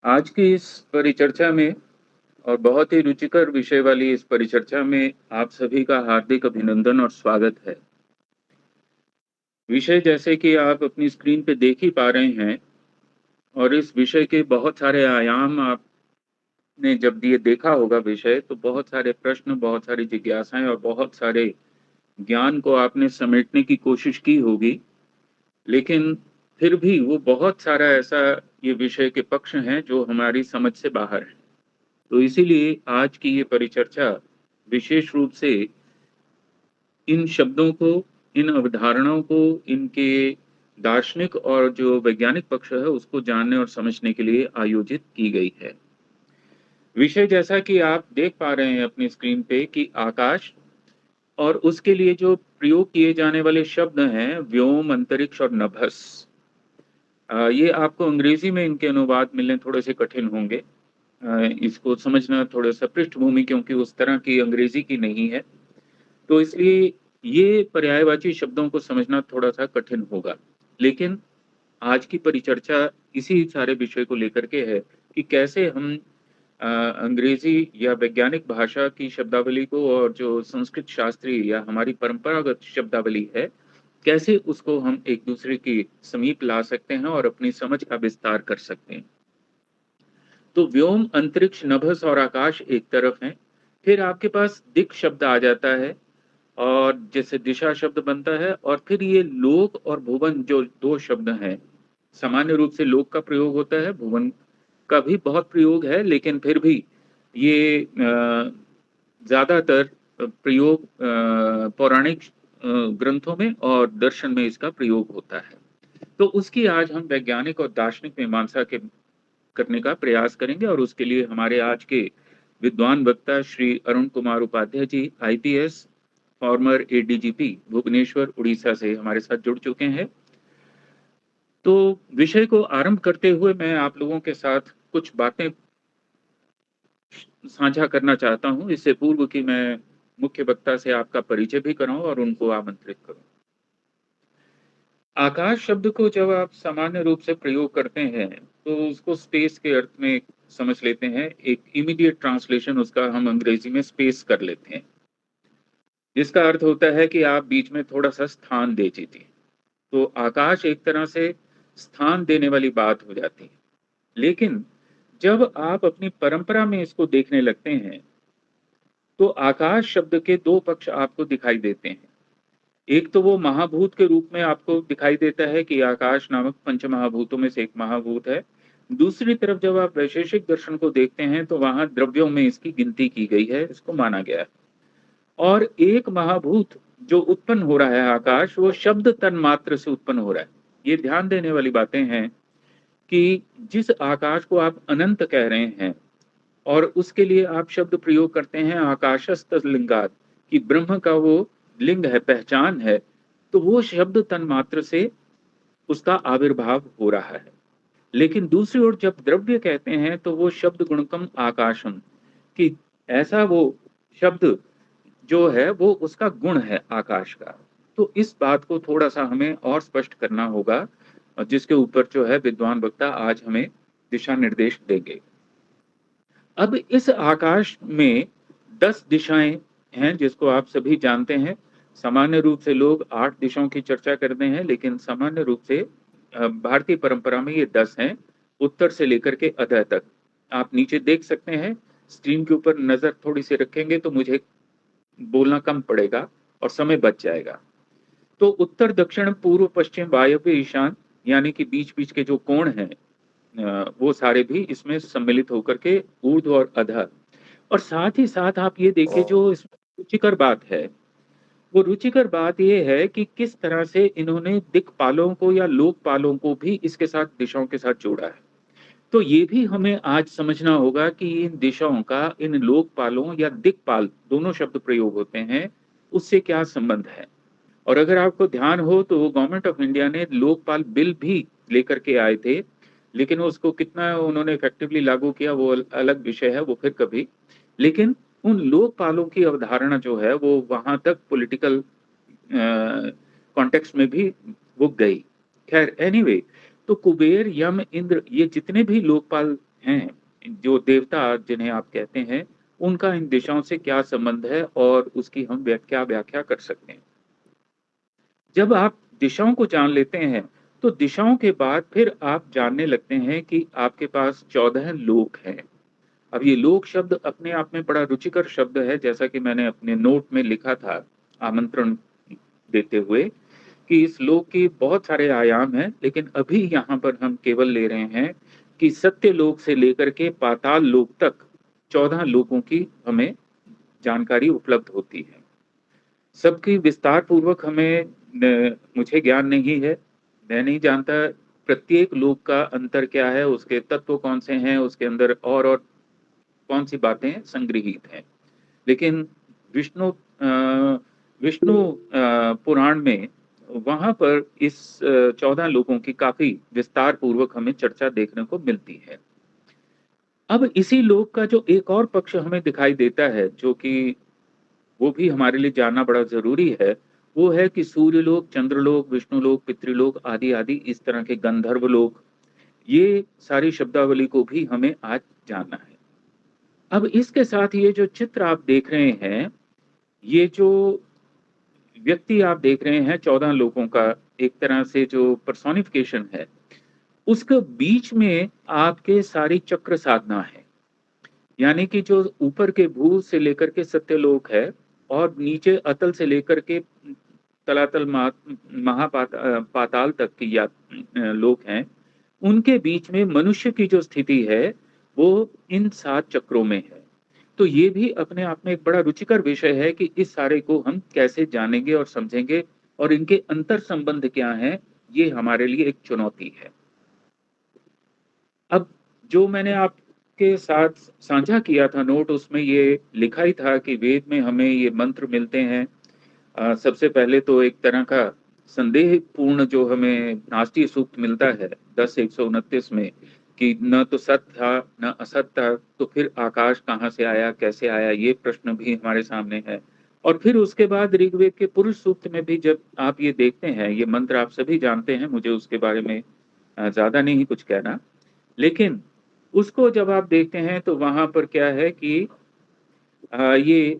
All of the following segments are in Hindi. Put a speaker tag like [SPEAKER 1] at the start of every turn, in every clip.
[SPEAKER 1] आज की इस परिचर्चा में और बहुत ही रुचिकर विषय वाली इस परिचर्चा में आप सभी का हार्दिक अभिनंदन और स्वागत है। विषय जैसे कि आप अपनी स्क्रीन पे देख ही पा रहे हैं और इस विषय के बहुत सारे आयाम आपने जब ये देखा होगा विषय तो बहुत सारे प्रश्न, बहुत सारी जिज्ञासाएँ और बहुत सारे ज्ञान को आपने समेटने की कोशिश की होगी। लेकिन फिर भी वो बहुत सारा ऐसा ये विषय के पक्ष हैं जो हमारी समझ से बाहर हैं। तो इसीलिए आज की ये परिचर्चा विशेष रूप से इन शब्दों को, इन अवधारणाओं को, इनके दार्शनिक और जो वैज्ञानिक पक्ष है उसको जानने और समझने के लिए आयोजित की गई है। विषय जैसा कि आप देख पा रहे हैं अपनी स्क्रीन पे कि आकाश और उसके लिए जो प्रयोग किए जाने वाले शब्द हैं व्योम, अंतरिक्ष और नभस। ये आपको अंग्रेजी में इनके अनुवाद मिलने थोड़े से कठिन होंगे। इसको समझना थोड़ा-सा पृष्ठभूमि क्योंकि उस तरह की अंग्रेजी की नहीं है। तो इसलिए ये पर्यायवाची शब्दों को समझना थोड़ा-सा कठिन होगा। लेकिन आज की परिचर्चा इसी सारे विषय को लेकर के है कि कैसे हम अंग्रेजी या वैज्ञानिक भाषा की शब्दावली को और जो संस्कृत शास्त्रीय या हमारी परंपरागत शब्दावली है, कैसे उसको हम एक-दूसरे के समीप ला सकते हैं और अपनी समझ का विस्तार कर सकते हैं। तो व्योम, अंतरिक्ष, नभस और आकाश एक तरफ हैं। फिर आपके पास दिक् शब्द आ जाता है और जैसे दिशा शब्द बनता है और फिर ये लोक और भुवन जो 2 शब्द हैं, सामान्य रूप से लोक का प्रयोग होता है, भुवन का भी बहुत प्रयोग है, लेकिन फिर भी ये ज़्यादातर प्रयोग पौराणिक ग्रंथों में और दर्शन में इसका प्रयोग होता है। तो उसकी आज हम वैज्ञानिक और दार्शनिक मीमांसा के करने का प्रयास करेंगे और उसके लिए हमारे आज के विद्वान वक्ता Shri Arun Kumar Upadhyay ji, IPS, former ADGP, Bhubaneswar, Orissa से हमारे साथ जुड़ चुके हैं। तो विषय को आरंभ करते हुए मैं आप लोगों के साथ कुछ बातें साझा करना चाहता हूँ, इससे पूर्व कि मैं मुख्य वक्ता से आपका परिचय भी कराऊँ और उनको आमंत्रित करूँ। आकाश शब्द को जब आप सामान्य रूप से प्रयोग करते हैं, तो उसको स्पेस के अर्थ में समझ लेते हैं। एक इमीडिएट ट्रांसलेशन उसका हम अंग्रेजी में स्पेस कर लेते हैं, जिसका अर्थ होता है कि आप बीच में थोड़ा-सा स्थान दे दीजिए। तो आकाश एक तरह से स्थान देने वाली बात हो जाती है। लेकिन जब आप अपनी परंपरा में इसको देखने लगते हैं, तो आकाश शब्द के 2 पक्ष आपको दिखाई देते हैं। एक तो वो महाभूत के रूप में आपको दिखाई देता है कि आकाश नामक पंचमहाभूतों में से एक महाभूत है। दूसरी तरफ जब आप वैशेषिक दर्शन को देखते हैं तो वहाँ द्रव्यों में इसकी गिनती की गई है, इसको माना गया है। और एक महाभूत जो उत्पन्न हो रहा है आकाश, वो शब्द तन्मात्र से उत्पन्न हो रहा है। ये ध्यान देने वाली बातें हैं कि जिस आकाश को आप अनंत कह रहे हैं और उसके लिए आप शब्द प्रयोग करते हैं आकाशस्थ लिंगात, कि ब्रह्म का वो लिंग है, पहचान है, तो वो शब्द तन्मात्र से उसका आविर्भाव हो रहा है। लेकिन दूसरी ओर जब द्रव्य कहते हैं तो वो शब्द गुणकम आकाशम, कि ऐसा वो शब्द जो है वो उसका गुण है आकाश का। तो इस बात को थोड़ा-सा हमें और स्पष्ट करना होगा और जिसके ऊपर जो है विद्वान वक्ता आज हमें दिशा निर्देश देंगे। अब इस आकाश में 10 दिशाएँ हैं जिसको आप सभी जानते हैं। सामान्य रूप से लोग 8 दिशाओं की चर्चा करते हैं, लेकिन सामान्य रूप से भारतीय परंपरा में ये 10 हैं, उत्तर से लेकर के अधः तक। आप नीचे देख सकते हैं, स्क्रीन के ऊपर नज़र थोड़ी-सी रखेंगे तो मुझे बोलना कम पड़ेगा और समय बच जाएगा। तो उत्तर, दक्षिण, पूर्व, पश्चिम, वायव्य, ईशान यानी कि बीच-बीच के जो कोण हैं वो सारे भी इसमें सम्मिलित होकर के ऊर्ध्व और अधः। और साथ ही साथ आप ये देखिए जो इसमें रुचिकर बात है, वो रुचिकर बात ये है कि किस तरह से इन्होंने दिक्पालों को या लोकपालों को भी इसके साथ दिशाओं के साथ जोड़ा है। तो ये भी हमें आज समझना होगा कि इन दिशाओं का इन लोकपालों या दिक्पाल दोनों शब्द प्रयोग होते हैं, उससे क्या संबंध है? और अगर आपको ध्यान हो तो गवर्नमेंट ऑफ इंडिया ने लोकपाल बिल भी लेकर के आए थे, लेकिन उसको कितना उन्होंने इफेक्टिवली लागू किया वो अलग विषय है, वो फिर कभी। लेकिन उन लोकपालों की अवधारणा जो है वो वहाँ तक पॉलिटिकल कॉन्टेक्स्ट में भी वो गई। ख़ैर एनीवे, तो कुबेर, यम, इंद्र ये जितने भी लोकपाल हैं, जो देवता जिन्हें आप कहते हैं, उनका इन दिशाओं से क्या संबंध है और उसकी हम क्या व्याख्या कर सकते हैं। जब आप दिशाओं को जान लेते हैं, तो दिशाओं के बाद फिर आप जानने लगते हैं कि आपके पास 14 लोक हैं। अब ये लोक शब्द अपने आप में बड़ा रुचिकर शब्द है, जैसा कि मैंने अपने नोट में लिखा था आमंत्रण देते हुए, कि इस लोक के बहुत सारे आयाम हैं, लेकिन अभी यहाँ पर हम केवल ले रहे हैं कि सत्य लोक से लेकर के पाताल लोक तक 14 लोकों की हमें जानकारी उपलब्ध होती है। सबकी विस्तार पूर्वक मुझे ज्ञान नहीं है। मैं नहीं जानता प्रत्येक लोक का अंतर क्या है, उसके तत्व कौन से हैं, उसके अंदर और कौन-सी बातें संग्रहीत हैं। लेकिन विष्णु पुराण में वहाँ पर इस 14 लोकों की काफ़ी विस्तार पूर्वक हमें चर्चा देखने को मिलती है। अब इसी लोक का जो एक और पक्ष हमें दिखाई देता है, जो कि वो भी हमारे लिए जानना बड़ा ज़रूरी है, वो है कि सूर्यलोक, चंद्रलोक, विष्णुलोक, पितृलोक आदि-आदि इस तरह के गंधर्व लोक, ये सारी शब्दावली को भी हमें आज जानना है। अब इसके साथ ये जो चित्र आप देख रहे हैं, ये जो व्यक्ति आप देख रहे हैं 14 लोगों का एक तरह से जो पर्सोनिफिकेशन है, उसके बीच में आपके सारी चक्र साधना है। यानी कि जो ऊपर के भू से लेकर के सत्यलोक है और नीचे अतल से लेकर के तलातल पाताल तक की लोक हैं, उनके बीच में मनुष्य की जो स्थिति है, वो इन 7 चक्रों में है। तो ये भी अपने आप में एक बड़ा रुचिकर विषय है कि इस सारे को हम कैसे जानेंगे और समझेंगे और इनके अंतर संबंध क्या हैं, ये हमारे लिए एक चुनौती है। अब जो मैंने आपके साथ साझा किया था नोट, उसमें ये लिखा ही था कि वेद में हमें ये मंत्र मिलते हैं। सबसे पहले तो एक तरह का संदेहपूर्ण जो हमें नास्ति सूक्त मिलता है 10-129 में, कि न तो सत था, न असत था, तो फिर आकाश कहाँ से आया, कैसे आया, ये प्रश्न भी हमारे सामने है। और फिर उसके बाद ऋग्वेद के पुरुष सूक्त में भी जब आप ये देखते हैं, ये मंत्र आप सभी जानते हैं, मुझे उसके बारे में ज़्यादा नहीं कुछ कहना। लेकिन उसको जब आप देखते हैं तो वहाँ पर क्या है कि ये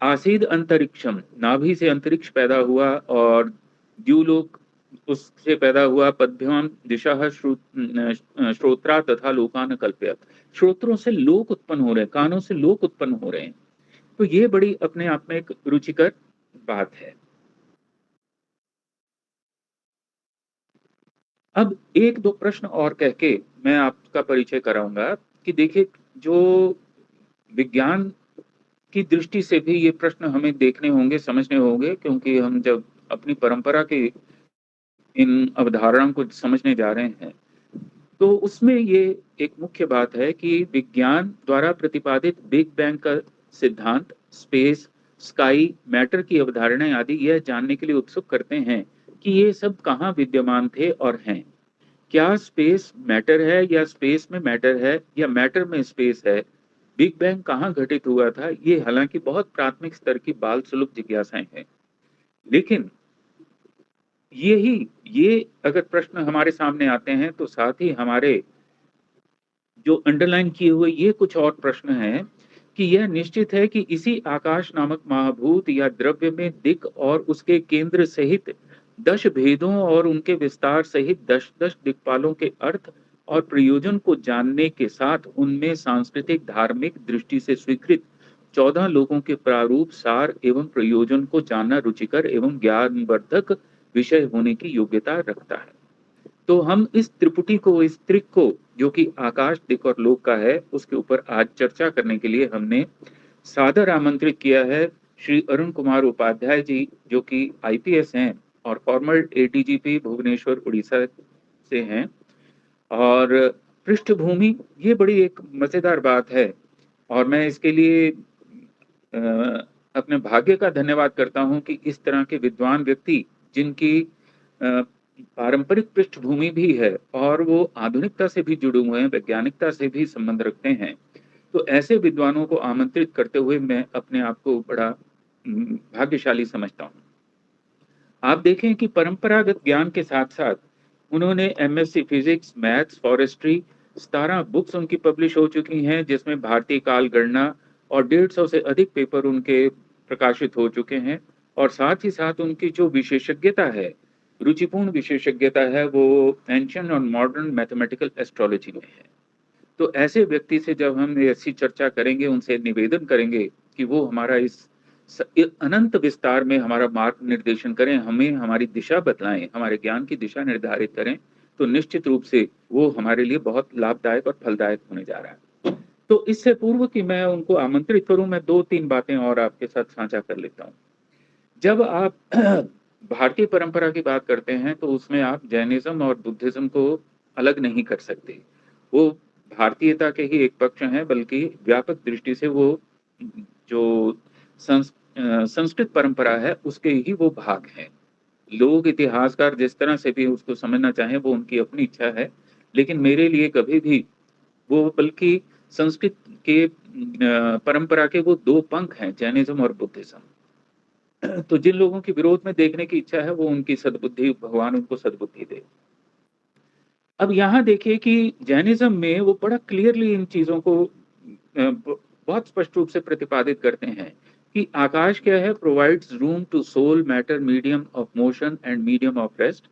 [SPEAKER 1] आसीद अंतरिक्षम, नाभि से अंतरिक्ष पैदा हुआ और द्युलोक उससे पैदा हुआ, पद्भ्याम दिशा श्रोत्रा तथा लोकान कल्पयत। श्रोत्रों से लोक उत्पन्न हो रहे हैं, कानों से लोक उत्पन्न हो रहे हैं। तो ये बड़ी अपने आप में एक रुचिकर बात है। अब 1-2 प्रश्न और कह के मैं आपका परिचय कराऊँगा कि देखिए, जो विज्ञान की दृष्टि से भी ये प्रश्न हमें देखने होंगे, समझने होंगे, क्योंकि हम जब अपनी परंपरा के इन अवधारणाओं को समझने जा रहे हैं, तो उसमें ये एक मुख्य बात है कि विज्ञान द्वारा प्रतिपादित बिग बैंग का सिद्धांत, स्पेस, स्काई, मैटर की अवधारणाएँ आदि यह जानने के लिए उत्सुक करते हैं कि ये सब कहाँ विद्यमान थे और हैं। क्या स्पेस मैटर है या स्पेस में मैटर है या मैटर में स्पेस है? बिग बैंग कहाँ घटित हुआ था? ये हालाँकि बहुत प्राथमिक स्तर की बाल सुलभ जिज्ञासाएँ हैं। लेकिन ये अगर प्रश्न हमारे सामने आते हैं, तो साथ ही हमारे जो अंडरलाइन किए हुए ये कुछ और प्रश्न हैं कि यह निश्चित है कि इसी आकाश नामक महाभूत या द्रव्य में दिक् और उसके केंद्र सहित 10 भेदों और उनके विस्तार सहित 10-10 दिक्पालों के अर्थ और प्रयोजन को जानने के साथ उनमें सांस्कृतिक धार्मिक दृष्टि से स्वीकृत 14 लोगों के प्रारूप सार एवं प्रयोजन को जानना रुचिकर एवं ज्ञानवर्धक विषय होने की योग्यता रखता है। तो हम इस त्रिपुटी को, इस त्रिक को, जो कि आकाश, दिक् और लोक का है, उसके ऊपर आज चर्चा करने के लिए हमने सादर आमंत्रित किया है श्री अरुण कुमार उपाध्याय जी, जो कि आईपीएस हैं और फॉर्मर एडीजीपी भुवनेश्वर, उड़ीसा से हैं। और पृष्ठभूमि, ये बड़ी एक मज़ेदार बात है और मैं इसके लिए अपने भाग्य का धन्यवाद करता हूँ कि इस तरह के विद्वान व्यक्ति, जिनकी पारंपरिक पृष्ठभूमि भी है और वो आधुनिकता से भी जुड़े हुए हैं, वैज्ञानिकता से भी संबंध रखते हैं, तो ऐसे विद्वानों को आमंत्रित करते हुए मैं अपने आप को बड़ा भाग्यशाली समझता हूँ। आप देखें कि परंपरागत ज्ञान के साथ-साथ उन्होंने MSc physics, maths, forestry 17 books उनकी पब्लिश हो चुकी हैं, जिसमें भारतीय काल गणना और 150 से अधिक पेपर उनके प्रकाशित हो चुके हैं। और साथ ही साथ उनकी जो विशेषज्ञता है, रुचिपूर्ण विशेषज्ञता है, वो एंशिएंट और मॉडर्न मैथमेटिकल एस्ट्रोलॉजी में है। तो ऐसे व्यक्ति से जब हम ऐसी चर्चा करेंगे, उनसे निवेदन करेंगे कि वो हमारा इस अनंत विस्तार में हमारा मार्ग निर्देशन करें, हमें हमारी दिशा बतलाएं, हमारे ज्ञान की दिशा निर्धारित करें, तो निश्चित रूप से वो हमारे लिए बहुत लाभदायक और फलदायक होने जा रहा है। तो इससे पूर्व कि मैं उनको आमंत्रित करूं, मैं 2-3 बातें और आपके साथ साझा कर लेता हूं। जब आप भारतीय परंपरा की बात करते हैं, तो उसमें आप जैनिज्म और बुद्धिज्म को अलग नहीं कर सकते। वो भारतीयता के ही एक पक्ष हैं, बल्कि व्यापक दृष्टि से वो जो संस्कृत परंपरा है, उसके ही वो भाग हैं। लोग, इतिहासकार जिस तरह से भी उसको समझना चाहें, वो उनकी अपनी इच्छा है, लेकिन मेरे लिए कभी भी वो, बल्कि संस्कृत के परंपरा के वो 2 पंख हैं, जैनिज्म और बुद्धिज्म। तो जिन लोगों की विरोध में देखने की इच्छा है, वो उनकी सद्बुद्धि, भगवान उनको सद्बुद्धि दे। अब यहाँ देखिए कि जैनिज्म में वो बड़ा क्लियरली इन चीज़ों को बहुत स्पष्ट रूप से प्रतिपादित करते हैं कि आकाश क्या है, provides room to soul, matter, medium of motion and medium of rest,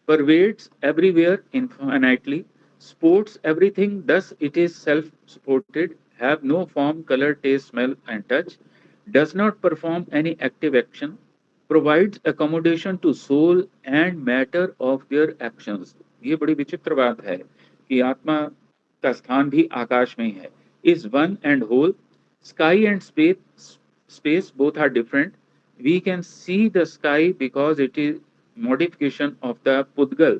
[SPEAKER 1] pervades everywhere infinitely, supports everything, thus it is self-supported, have no form, color, taste, smell, and touch, does not perform any active action, provides accommodation to soul and matter of their actions। ये बड़ी विचित्र बात है कि आत्मा का स्थान भी आकाश में ही है। is one and whole, sky and space both are different, we can see the sky because it is modification of the Pudgal,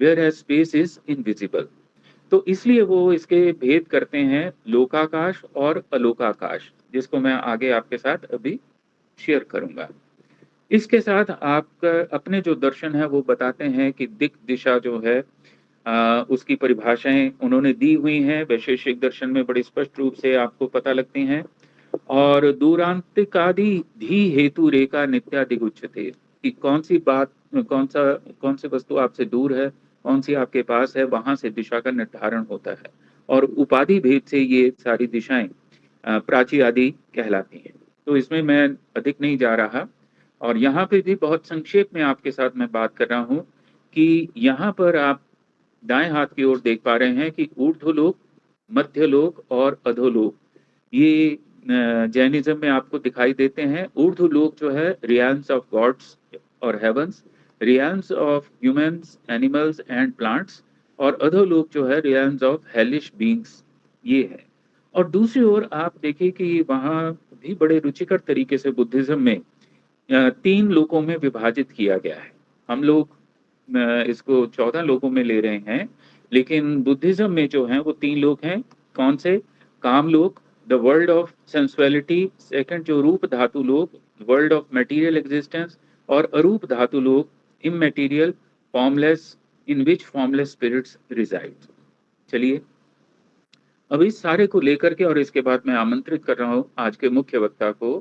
[SPEAKER 1] whereas space is invisible। तो इसलिए वो इसके भेद करते हैं, लोकाकाश और अलोकाकाश, जिसको मैं आगे आपके साथ अभी शेयर करूंगा। इसके साथ आपका अपने जो दर्शन है वो बताते हैं कि दिक दिशा जो है, उसकी परिभाषाएं उन्होंने दी हुई हैं, वैशेषिक दर्शन में बड़ी स्पष्ट रूप से आपको पता लगती हैं। और दूरांतिकादि धी हेतु रेखा नित्यादिगुच्यते, कि कौन सी बात, कौन सी वस्तु आपसे दूर है, कौन सी आपके पास है, वहां से दिशा का निर्धारण होता है। और उपाधि भेद से ये सारी दिशाएं प्राची आदि कहलाती हैं। तो इसमें मैं अधिक नहीं जा रहा, और यहाँ पे भी बहुत संक्षेप में आपके साथ मैं बात कर रहा हूँ कि यहाँ पर आप दाएं हाथ की ओर देख पा रहे हैं कि ऊर्ध्वलोक, मध्यलोक और अधोलोक, ये जैनिज्म में आपको दिखाई देते हैं। ऊर्ध्वलोक जो है रियल्म्स ऑफ गॉड्स और heavens, realms of humans, animals and plants, और अधोलोक जो है रियल्म्स ऑफ हेलिश बीइंग्स, ये है। और दूसरी ओर आप देखिए कि वहाँ भी बड़े रुचिकर तरीके से बुद्धिज्म में 3 लोकों में विभाजित किया गया है। हम लोग इसको 14 लोकों में ले रहे हैं, लेकिन बुद्धिज्म में जो है वो 3 लोक हैं। कौन से? काम लोक, the world of sensuality, second जो रूप धातु लोक, वर्ल्ड ऑफ मटेरियल एग्जिस्टेंस, और अरूप धातु लोक, इममटेरियल, फॉर्मलेस, इन विच फॉर्मलेस स्पिरिट्स रिजाइड। चलिए, अब इस सारे को लेकर के, और इसके बाद मैं आमंत्रित कर रहा हूँ आज के मुख्य वक्ता को,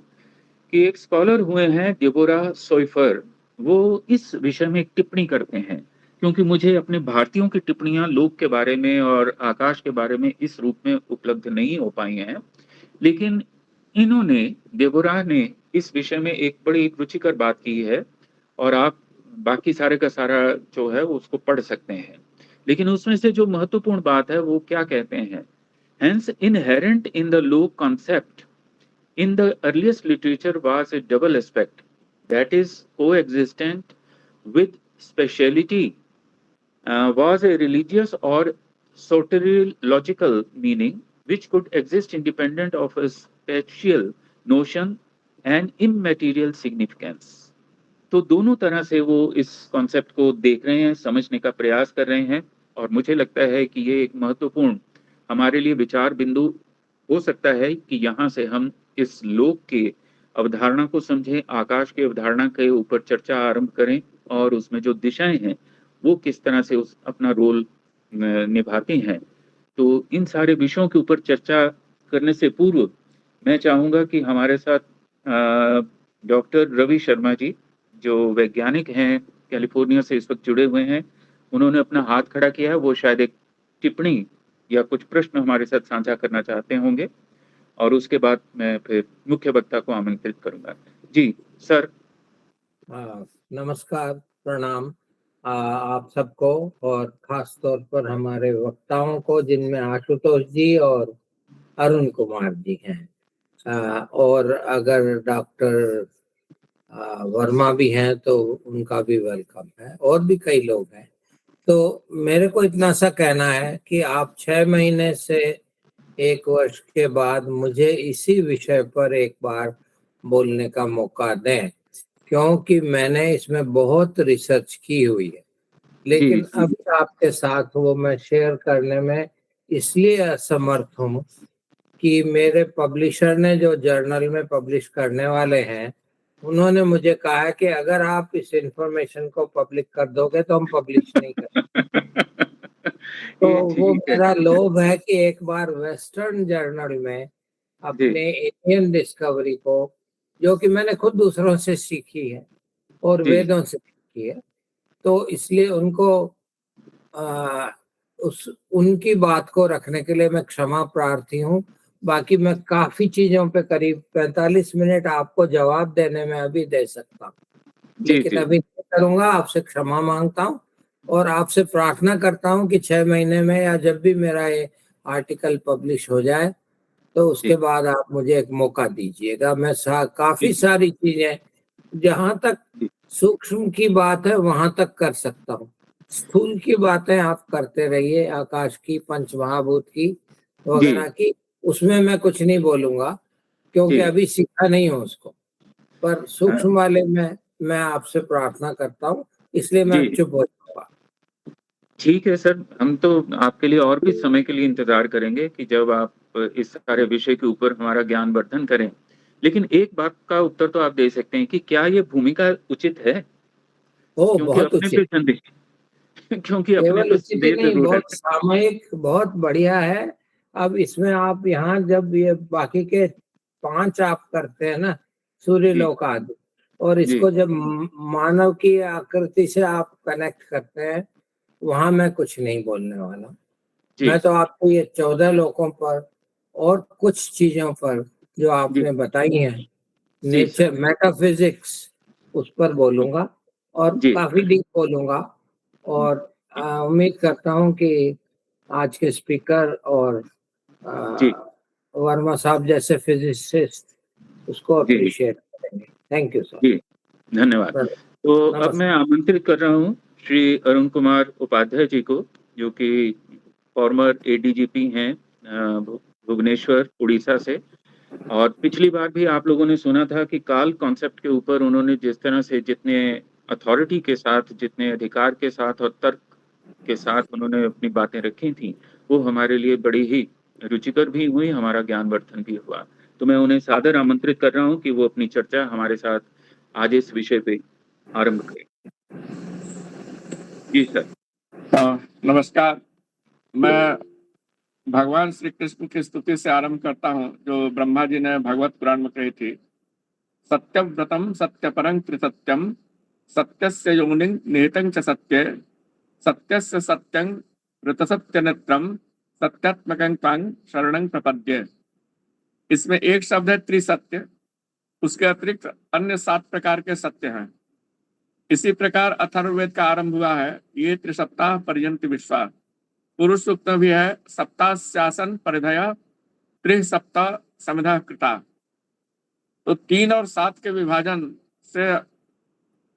[SPEAKER 1] कि एक स्कॉलर हुए हैं डेबोरा सोइफर, वो इस विषय में एक टिप्पणी करते हैं। क्योंकि मुझे अपने भारतीयों की टिप्पणियां लोक के बारे में और आकाश के बारे में इस रूप में उपलब्ध नहीं हो पाई हैं, लेकिन इन्होंने, डेबोरा ने इस विषय में एक बड़ी रुचिकर बात की है, और आप बाकी सारे का सारा जो है वो उसको पढ़ सकते हैं। लेकिन उसमें से जो महत्वपूर्ण बात है वो क्या कहते हैं? Hence, inherent in the lok concept in the earliest literature was a double aspect, that is coexistent with speciality, was a religious or soteriological meaning which could exist independent of a spatial notion and immaterial significance। तो दोनों तरह से वो इस कॉन्सेप्ट को देख रहे हैं, समझने का प्रयास कर रहे हैं, और मुझे लगता है कि ये एक महत्वपूर्ण हमारे लिए विचार बिंदु हो सकता है कि यहाँ से हम इस लोक के अवधारणा को समझें, आकाश की अवधारणा के ऊपर चर्चा आरंभ करें, और उसमें जो दिशाएं हैं वो किस तरह से उस अपना रोल निभाती हैं। तो इन सारे विषयों के ऊपर चर्चा करने से पूर्व मैं चाहूँगा कि हमारे साथ डॉक्टर रवि शर्मा जी, जो वैज्ञानिक हैं, कैलिफोर्निया से इस वक्त जुड़े हुए हैं, उन्होंने अपना हाथ खड़ा किया है। वो शायद एक टिप्पणी या कुछ प्रश्न हमारे साथ साझा करना चाहते होंगे, और उसके बाद मैं फिर मुख्य वक्ता को आमंत्रित करूंगा। जी सर।
[SPEAKER 2] नमस्कार, प्रणाम आप सबको, और खास तौर पर हमारे वक्ताओं को, जिनमें आशुतोष जी और अरुण कुमार जी हैं। और अगर डॉक्टर वर्मा भी हैं तो उनका भी वेलकम है, और भी कई लोग हैं। तो मेरे को इतना सा कहना है कि आप 6 महीने से 1 वर्ष के बाद मुझे इसी विषय पर एक बार बोलने का मौका दें, क्योंकि मैंने इसमें बहुत रिसर्च की हुई है,
[SPEAKER 1] जी
[SPEAKER 2] लेकिन
[SPEAKER 1] जी
[SPEAKER 2] अभी आपके साथ वो मैं शेयर करने में इसलिए असमर्थ हूँ कि मेरे पब्लिशर ने, जो जर्नल में पब्लिश करने वाले हैं, उन्होंने मुझे कहा है कि अगर आप इस इंफॉर्मेशन को पब्लिक कर दोगे तो हम पब्लिश नहीं करेंगे। तो
[SPEAKER 1] ये
[SPEAKER 2] वो
[SPEAKER 1] ठीक है।
[SPEAKER 2] मेरा लोभ है कि एक बार वेस्टर्न जर्नल में
[SPEAKER 1] जी
[SPEAKER 2] अपने इंडियन डिस्कवरी को, जो कि मैंने खुद दूसरों से सीखी है और
[SPEAKER 1] जी
[SPEAKER 2] वेदों से सीखी है, तो इसलिए उनको आ, उस उनकी बात को रखने के लिए मैं क्षमा प्रार्थी हूँ। बाकी मैं काफी चीजों पे करीब 45 मिनट आपको जवाब देने में अभी दे सकता हूँ,
[SPEAKER 1] जी
[SPEAKER 2] लेकिन
[SPEAKER 1] जी
[SPEAKER 2] अभी नहीं करूंगा। आपसे क्षमा मांगता हूँ और आपसे प्रार्थना करता हूँ कि 6 महीने में या जब भी मेरा ये आर्टिकल पब्लिश हो जाए, तो उसके
[SPEAKER 1] जी
[SPEAKER 2] बाद आप मुझे एक मौका दीजिएगा। मैं काफी
[SPEAKER 1] जी
[SPEAKER 2] सारी चीजें, जहां तक
[SPEAKER 1] जी
[SPEAKER 2] सूक्ष्म की बात है वहां तक कर सकता हूँ। स्थूल की बातें आप करते रहिए, आकाश की, पंच महाभूत की,
[SPEAKER 1] जी
[SPEAKER 2] वगैरह की, उसमें मैं कुछ नहीं बोलूंगा, क्योंकि
[SPEAKER 1] जी।
[SPEAKER 2] अभी सीखा नहीं हूँ उसको। पर
[SPEAKER 1] हाँ,
[SPEAKER 2] सूक्ष्म वाले में मैं आपसे प्रार्थना करता हूँ, इसलिए मैं अब
[SPEAKER 1] जी
[SPEAKER 2] चुप हो जाऊंगा।
[SPEAKER 1] ठीक है सर, हम तो आपके लिए और भी समय के लिए इंतजार करेंगे कि जब आप इस सारे विषय के ऊपर हमारा ज्ञानवर्धन करें। लेकिन एक बात का उत्तर तो आप दे सकते हैं कि क्या ये भूमिका उचित है?
[SPEAKER 2] ओ,
[SPEAKER 1] क्योंकि
[SPEAKER 2] बहुत
[SPEAKER 1] अपने पे
[SPEAKER 2] उचित।
[SPEAKER 1] संदेह क्योंकि अपने
[SPEAKER 2] केवल
[SPEAKER 1] पे
[SPEAKER 2] उचित ही
[SPEAKER 1] संदेह
[SPEAKER 2] नहीं,
[SPEAKER 1] जरूर
[SPEAKER 2] बहुत
[SPEAKER 1] है।
[SPEAKER 2] सामयिक, बहुत बढ़िया है। अब इसमें आप यहाँ जब ये बाकी के 5 आप करते हैं ना, सूर्य
[SPEAKER 1] जी
[SPEAKER 2] लोक आदि, और
[SPEAKER 1] जी
[SPEAKER 2] इसको जब मानव की आकृति से आप कनेक्ट करते हैं, वहां मैं कुछ नहीं बोलने वाला।
[SPEAKER 1] जी
[SPEAKER 2] मैं तो आपको ये 14 लोकों पर और कुछ चीजों पर जो
[SPEAKER 1] जी
[SPEAKER 2] आपने बताई हैं,
[SPEAKER 1] जी सर।
[SPEAKER 2] नेचर, मेटाफिजिक्स, उस पर
[SPEAKER 1] जी
[SPEAKER 2] बोलूंगा, और
[SPEAKER 1] जी
[SPEAKER 2] काफी डीप बोलूंगा। और उम्मीद करता हूं कि आज के स्पीकर और आ,
[SPEAKER 1] जी
[SPEAKER 2] वर्मा साहब जैसे फिजिसिस्ट उसको
[SPEAKER 1] जी
[SPEAKER 2] अप्रिशिएट करेंगे। Thank you sir.
[SPEAKER 1] जी धन्यवाद। तो अब मैं
[SPEAKER 2] नमस्कार।
[SPEAKER 1] आमंत्रित कर रहा हूँ श्री अरुण कुमार उपाध्याय जी को, जो कि फॉर्मर एडीजीपी हैं भुवनेश्वर उड़ीसा से। और पिछली बार भी आप लोगों ने सुना था कि काल कॉन्सेप्ट के ऊपर उन्होंने जिस तरह से, जितने अथॉरिटी के साथ, जितने अधिकार के साथ और तर्क के साथ उन्होंने अपनी बातें रखी थी, वो हमारे लिए बड़ी ही रुचिकर भी हुई, हमारा ज्ञानवर्धन भी हुआ। तो मैं उन्हें सादर आमंत्रित कर रहा हूँ कि वो अपनी चर्चा हमारे साथ आज इस विषय पे आरंभ करें। जी सर।
[SPEAKER 3] नमस्कार। मैं भगवान श्री कृष्ण की स्तुति से आरंभ करता हूँ, जो ब्रह्मा जी ने भगवत पुराण में कही थी। सत्यव्रतम सत्यपरं त्रिसत्यम, सत्यस्य योनिं निहितं च सत्ये, सत्यस्य सत्यं ऋतसत्य नेत्रम, सत्यात्मकं त्वां शरणं प्रपद्ये। इसमें एक शब्द है त्रिसत्य, उसके अतिरिक्त अन्य 7 प्रकार के सत्य हैं। इसी प्रकार अथर्ववेद का आरंभ हुआ है, ये त्रिसप्ताह पर्यंत विश्वा। पुरुष सूक्त में भी है, सप्ताह शासन परिधया त्रि सप्ताह समिधा कृता। तो 3 और 7 के विभाजन से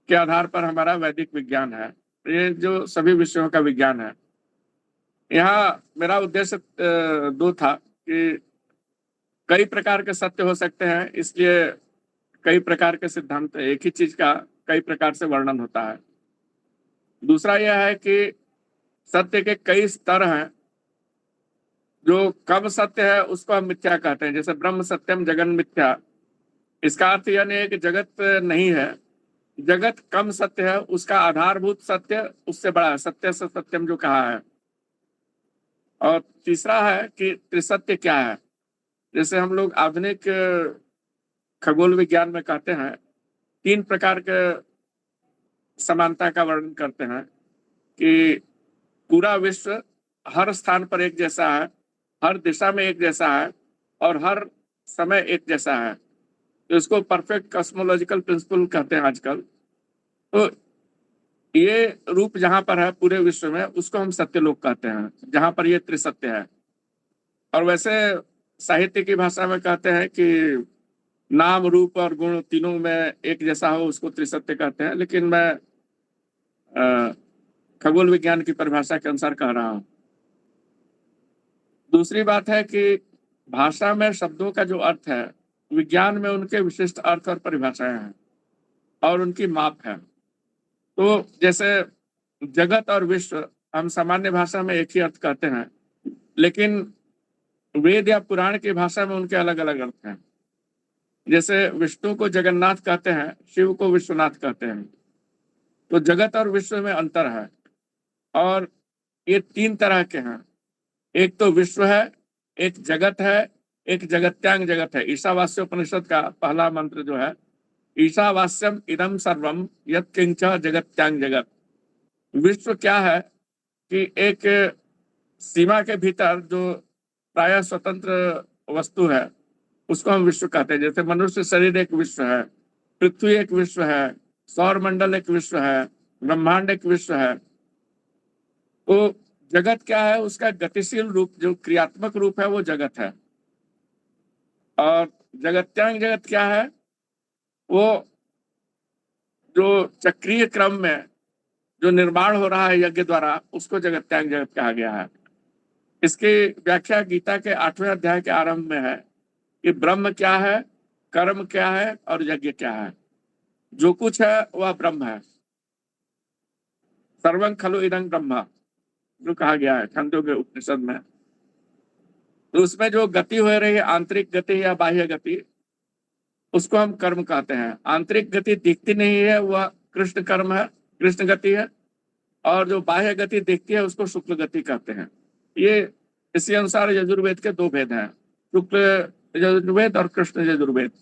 [SPEAKER 3] के आधार पर हमारा वैदिक विज्ञान है। ये जो सभी विषयों का विज्ञान है। यहाँ मेरा उद्देश्य 2 था कि कई प्रकार के सत्य हो सकते हैं, इसलिए कई प्रकार के सिद्धांत, एक ही चीज का कई प्रकार से वर्णन होता है। दूसरा यह है कि सत्य के कई स्तर हैं। जो कम सत्य है उसको हम मिथ्या कहते हैं, जैसे ब्रह्म सत्यम जगन मिथ्या। इसका अर्थ यह नहीं है कि जगत नहीं है, जगत कम सत्य है, उसका आधारभूत सत्य उससे बड़ा है, सत्य से सत्यम जो कहा है। और तीसरा है कि त्रिसत्य क्या है। जैसे हम लोग आधुनिक खगोल विज्ञान में कहते हैं, 3 प्रकार के समानता का वर्णन करते हैं कि पूरा विश्व हर स्थान पर एक जैसा है, हर दिशा में एक जैसा है और हर समय एक जैसा है। तो इसको परफेक्ट कॉस्मोलॉजिकल प्रिंसिपल कहते हैं आजकल। तो ये रूप जहां पर है पूरे विश्व में, उसको हम सत्यलोक कहते हैं, जहां पर ये त्रिसत्य है। और वैसे साहित्य की भाषा में कहते हैं कि नाम रूप और गुण तीनों में एक जैसा हो, उसको त्रिसत्य कहते हैं। लेकिन मैं खगोल विज्ञान की परिभाषा के अनुसार कह रहा हूं। दूसरी बात है कि भाषा में शब्दों का जो अर्थ है, विज्ञान में उनके विशिष्ट अर्थ और परिभाषाएं हैं और उनकी माप है। तो जैसे जगत और विश्व हम सामान्य भाषा में एक ही अर्थ कहते हैं, लेकिन वेद या पुराण की भाषा में उनके अलग अलग अर्थ हैं। जैसे विष्णु को जगन्नाथ कहते हैं, शिव को विश्वनाथ कहते हैं। तो जगत और विश्व में अंतर है और ये तीन तरह के हैं। एक तो विश्व है, एक जगत है, एक जगत्यांग जगत है। ईशावास्य उपनिषद का पहला मंत्र जो है, ईशावास्यम इदम सर्वम यत् किंच जगत्यांग जगत। विश्व क्या है कि एक सीमा के भीतर जो प्रायः स्वतंत्र वस्तु है, उसको हम विश्व कहते हैं। जैसे मनुष्य शरीर एक विश्व है, पृथ्वी एक विश्व है, सौर मंडल एक विश्व है, ब्रह्मांड एक विश्व है। तो जगत क्या है? उसका गतिशील रूप, जो क्रियात्मक रूप है, वो जगत है। और जगत्यांग जगत क्या है? वो जो चक्रीय क्रम में जो निर्माण हो रहा है यज्ञ द्वारा, उसको जगत्यांग जगत कहा गया है। इसकी व्याख्या गीता के 8वें अध्याय के आरंभ में है कि ब्रह्म क्या है, कर्म क्या है और यज्ञ क्या है। जो कुछ है वह ब्रह्म है। सर्वं खलु इदं ब्रह्म जो कहा गया है छांदोग्य उपनिषद में। तो उसमें जो गति हो रही है, आंतरिक गति या बाह्य गति, उसको हम कर्म कहते हैं। आंतरिक गति दिखती नहीं है, वह कृष्ण कर्म है, कृष्ण गति है। और जो बाह्य गति दिखती है, उसको शुक्ल गति कहते हैं। ये इसी अनुसार यजुर्वेद के दो भेद हैं, शुक्ल यजुर्वेद और कृष्ण यजुर्वेद।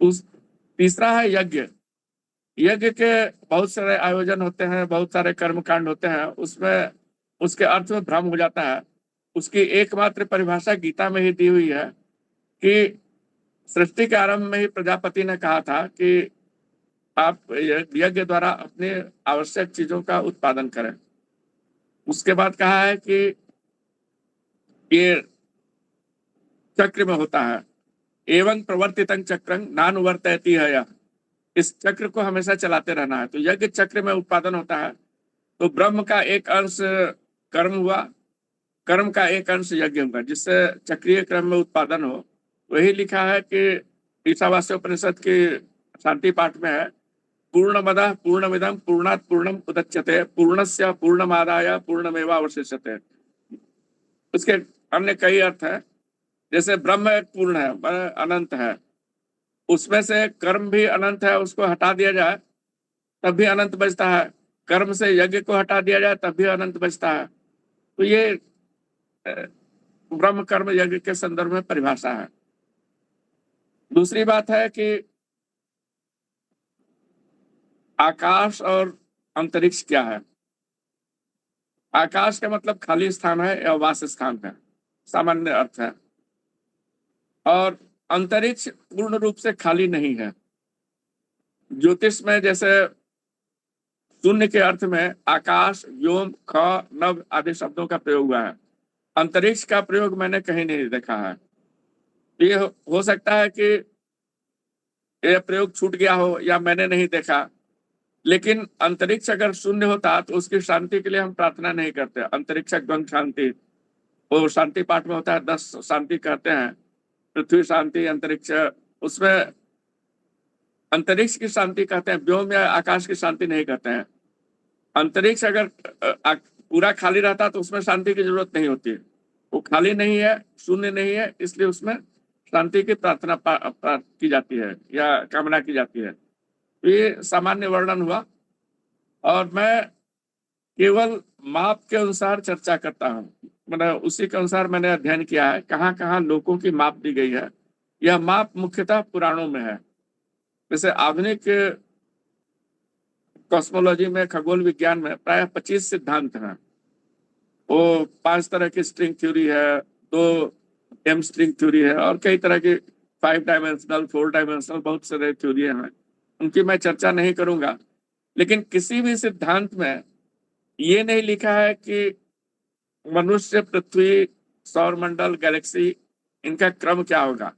[SPEAKER 3] उस तीसरा है यज्ञ। यज्ञ के बहुत सारे आयोजन होते हैं, बहुत सारे कर्म कांड होते हैं, उसमें उसके अर्थ में भ्रम हो जाता है। उसकी एकमात्र परिभाषा गीता में ही दी हुई है कि सृष्टि के आरंभ में ही प्रजापति ने कहा था कि आप यज्ञ द्वारा अपने आवश्यक चीजों का उत्पादन करें। उसके बाद कहा है कि ये चक्र में होता है, एवं प्रवर्तितं चक्रं नानुवर्तयति है। यह इस चक्र को हमेशा चलाते रहना है। तो यज्ञ चक्र में उत्पादन होता है। तो ब्रह्म का एक अंश कर्म हुआ, कर्म का एक अंश यज्ञ हुआ, जिससे चक्रीय क्रम में उत्पादन हो। वही लिखा है कि ईशावास्य उपनिषद की शांति पाठ में है, पूर्णमदः पूर्णमिदं पूर्णात् पूर्णम उदच्यते पूर्णस्य पूर्णमादाय पूर्णमेवावशिष्यते। उसके अन्य कई अर्थ है। जैसे ब्रह्म एक पूर्ण है, अनंत है, उसमें से कर्म भी अनंत है, उसको हटा दिया जाए तब भी अनंत बचता है। कर्म से यज्ञ को हटा दिया जाए तब भी अनंत बचता है। तो ये ब्रह्म कर्म यज्ञ के संदर्भ में परिभाषा है। दूसरी बात है कि आकाश और अंतरिक्ष क्या है। आकाश का मतलब खाली स्थान है या वास स्थान है, सामान्य अर्थ है। और अंतरिक्ष पूर्ण रूप से खाली नहीं है। ज्योतिष में जैसे शून्य के अर्थ में आकाश, व्योम, ख, नभ आदि शब्दों का प्रयोग हुआ है। अंतरिक्ष का प्रयोग मैंने कहीं नहीं देखा है। ये हो सकता है कि यह प्रयोग छूट गया हो या मैंने नहीं देखा। लेकिन अंतरिक्ष अगर शून्य होता तो उसकी शांति के लिए हम प्रार्थना नहीं करते। अंतरिक्ष गंग शांति, वो शांति पाठ में होता है, 10 शांति कहते हैं। पृथ्वी शांति, अंतरिक्ष, उसमें अंतरिक्ष की शांति कहते हैं, व्योम या आकाश की शांति नहीं कहते हैं। अंतरिक्ष अगर पूरा खाली रहता तो उसमें शांति की जरूरत नहीं होती। वो खाली नहीं है, शून्य नहीं है, इसलिए उसमें शांति की प्रार्थना की जाती है या कामना की जाती है। तो ये सामान्य वर्णन हुआ और मैं केवल माप के अनुसार चर्चा करता हूँ। मतलब उसी के अनुसार मैंने अध्ययन किया है, कहाँ कहाँ लोगों की माप दी गई है। यह माप मुख्यतः पुराणों में है। जैसे आधुनिक कॉस्मोलॉजी में, खगोल विज्ञान में प्राय 25 सिद्धांत हैं। वो 5 तरह की स्ट्रिंग थ्योरी है, 2 एम स्ट्रिंग थ्योरी है और कई तरह की 5 डायमेंशनल 4 डायमेंशनल बहुत सारे थ्योरी हैं, उनकी मैं चर्चा नहीं करूंगा। लेकिन किसी भी सिद्धांत में ये नहीं लिखा है कि मनुष्य, पृथ्वी, सौरमंडल, गैलेक्सी, इनका क्रम क्या होगा।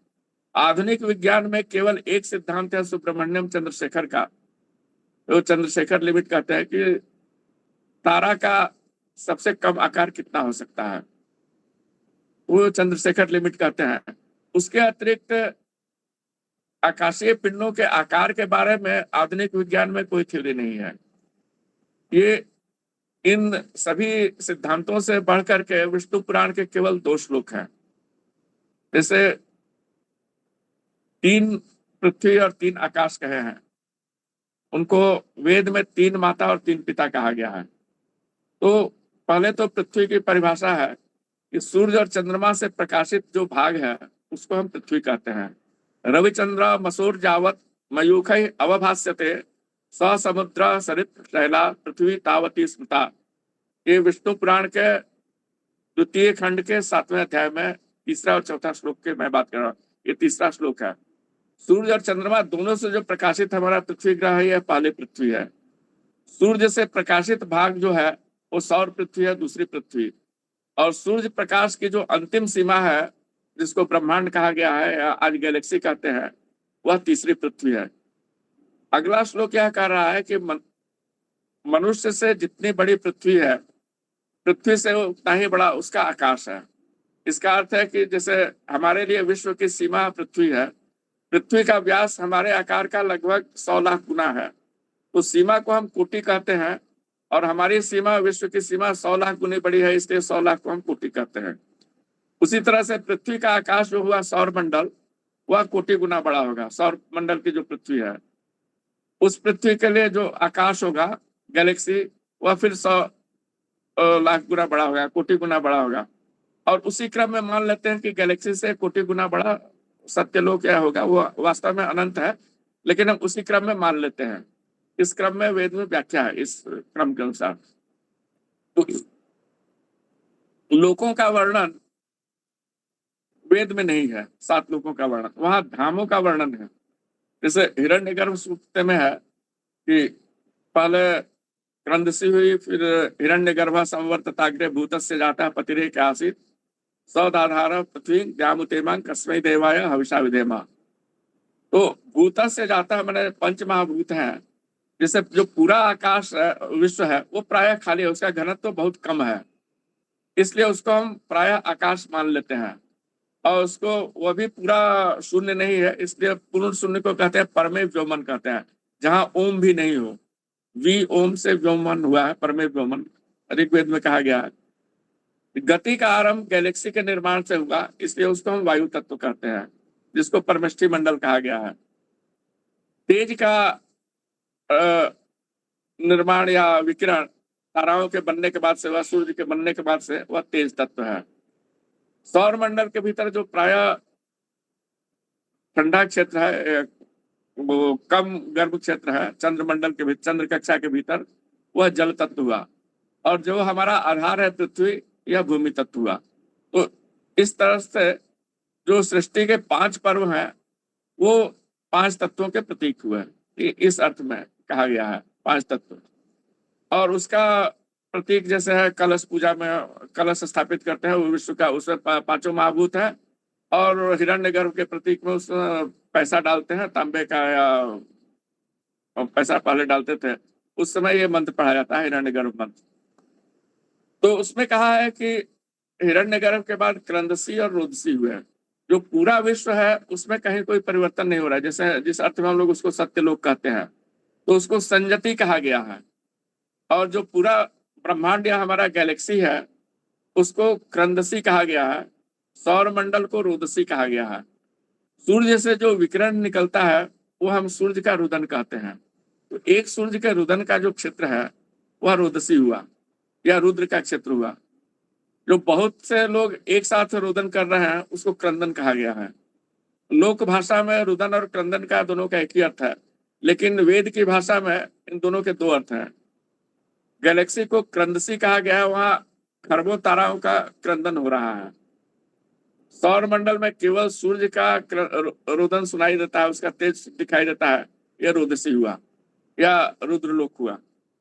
[SPEAKER 3] आधुनिक विज्ञान में केवल एक सिद्धांत है सुब्रमण्यम चंद्रशेखर का, तो चंद्रशेखर लिमिट कहते हैं कि तारा का सबसे कम आकार कितना हो सकता है, वो चंद्रशेखर लिमिट कहते हैं। उसके अतिरिक्त आकाशीय पिंडों के आकार के बारे में आधुनिक विज्ञान में कोई थ्योरी नहीं है। ये इन सभी सिद्धांतों से बढ़कर के विष्णु पुराण के केवल 2 श्लोक हैं। जैसे 3 पृथ्वी और 3 आकाश कहे हैं, उनको वेद में 3 माता और 3 पिता कहा गया है। तो पहले तो पृथ्वी की परिभाषा है कि सूर्य और चंद्रमा से प्रकाशित जो भाग है उसको हम पृथ्वी कहते हैं। रविचंद्र मसूर जावत मयूख अवभाष्यते स समुद्र सरित शैला पृथ्वी तावती स्मृता। ये विष्णु पुराण के 2 खंड के 7वें अध्याय में 3रा और 4था श्लोक के मैं बात कर रहा हूँ। ये 3रा श्लोक है। सूर्य और चंद्रमा दोनों से जो प्रकाशित हमारा पृथ्वी ग्रह है, यह पहले पृथ्वी है। सूर्य से प्रकाशित भाग जो है वो सौर पृथ्वी है, दूसरी पृथ्वी। और सूर्य प्रकाश की जो अंतिम सीमा है जिसको ब्रह्मांड कहा गया है या आज गैलेक्सी कहते हैं, वह तीसरी पृथ्वी है। अगला श्लोक यह कह रहा है कि मनुष्य से जितनी बड़ी पृथ्वी है, पृथ्वी से उतना ही बड़ा उसका आकाश है। इसका अर्थ है कि जैसे हमारे लिए विश्व की सीमा पृथ्वी है, पृथ्वी का व्यास हमारे आकार का लगभग 100 लाख गुना है। तो सीमा को हम कोटि कहते हैं और हमारी सीमा, विश्व की सीमा 100 लाख गुनी बड़ी है, इसलिए 100 लाख को हम कोटि कहते हैं। उसी तरह से पृथ्वी का आकाश जो हुआ सौर मंडल, वह कोटि गुना बड़ा होगा। सौर मंडल की जो पृथ्वी है, उस पृथ्वी के लिए जो आकाश होगा गैलेक्सी, वह फिर 100 लाख गुना बड़ा होगा, कोटि गुना बड़ा होगा। और उसी क्रम में मान लेते हैं कि गैलेक्सी से कोटि गुना बड़ा सत्यलोक क्या होगा, वो वास्तव में अनंत है, लेकिन हम उसी क्रम में मान लेते हैं। इस क्रम में वेद में व्याख्या है इस क्रम के अनुसार। तो लोकों का वर्णन वेद में नहीं है, 7 लोकों का वर्णन, वहां धामों का वर्णन है। जैसे हिरण्यगर्भ सूक्त में है कि पहले क्रंदसी हुई, फिर हिरण्यगर्भ संवर्तताग्रे भूतस्य जाता पतिरे के आसित सौदाधार पृथ्वी व्यामुतेमां कस्मै देवाय हविषा विधेमा। तो भूतस्य जाता मैंने 5 महाभूत हैं, जिससे जो पूरा आकाश विश्व है वो प्रायः खाली है, उसका घनत्व तो बहुत कम है, इसलिए उसको हम प्रायः आकाश मान लेते हैं। और उसको वह भी पूरा शून्य नहीं है, इसलिए पूर्ण शून्य को कहते हैं परमे व्योमन कहते हैं, जहां ओम भी नहीं हो। वी ओम से व्योमन हुआ है, परमे व्योमन ऋग्वेद में कहा गया है। गति का आरंभ गैलेक्सी के निर्माण से हुआ, इसलिए उसको हम वायु तत्व कहते हैं, जिसको परमेष्टि मंडल कहा गया है। तेज का निर्माण या विकिरण ताराओं के बनने के बाद से, वह सूर्य के बनने के बाद से, वह तेज तत्व है। सौर मंडल के भीतर जो प्रायः ठंडा क्षेत्र है, वो कम गर्भ क्षेत्र है, चंद्रमंडल के भीतर, चंद्र कक्षा के भीतर, वह जल तत्व हुआ। और जो हमारा आधार है पृथ्वी, यह भूमि तत्व हुआ। तो इस तरह से जो सृष्टि के 5 पर्व हैं वो 5 तत्वों के प्रतीक हुए, इस अर्थ में कहा गया है 5 तत्व। और उसका प्रतीक जैसे है कलश पूजा में कलश स्थापित करते हैं, वो विश्व का, उसमें 5 महाभूत है। और हिरण्यगर्भ के प्रतीक में उस पैसा डालते हैं, तांबे का या पैसा पहले डालते थे, उस समय ये मंत्र पढ़ा जाता है, हिरण्यगर्भ मंत्र। तो उसमें कहा है कि हिरण्यगर्भ के बाद क्रंदसी और रुद्रसी हुए। जो पूरा विश्व है उसमें कहीं कोई परिवर्तन नहीं हो रहा है, जैसे जिस अर्थ में हम लोग उसको सत्यलोक कहते हैं, तो उसको संजति कहा गया है। और जो पूरा ब्रह्मांड या हमारा गैलेक्सी है उसको क्रंदसी कहा गया है, सौर मंडल को रुद्रसी कहा गया है। सूर्य से जो विकिरण निकलता है वो हम सूर्य का रुदन कहते हैं। तो एक सूर्य के रुदन का जो क्षेत्र है वह रुद्रसी हुआ या रुद्र का क्षेत्र हुआ। जो बहुत से लोग एक साथ रुदन कर रहे हैं उसको क्रंदन कहा गया है। लोक भाषा में रुदन और क्रंदन का दोनों का एक ही अर्थ है, लेकिन वेद की भाषा में इन दोनों के 2 अर्थ हैं। गैलेक्सी को क्रंदसी कहा गया है, वहां खरबों ताराओं का क्रंदन हो रहा है। सौर मंडल में केवल सूर्य का रुदन सुनाई देता है, उसका तेज दिखाई देता है। यह रुद्रसी हुआ या रुद्रलोक हुआ।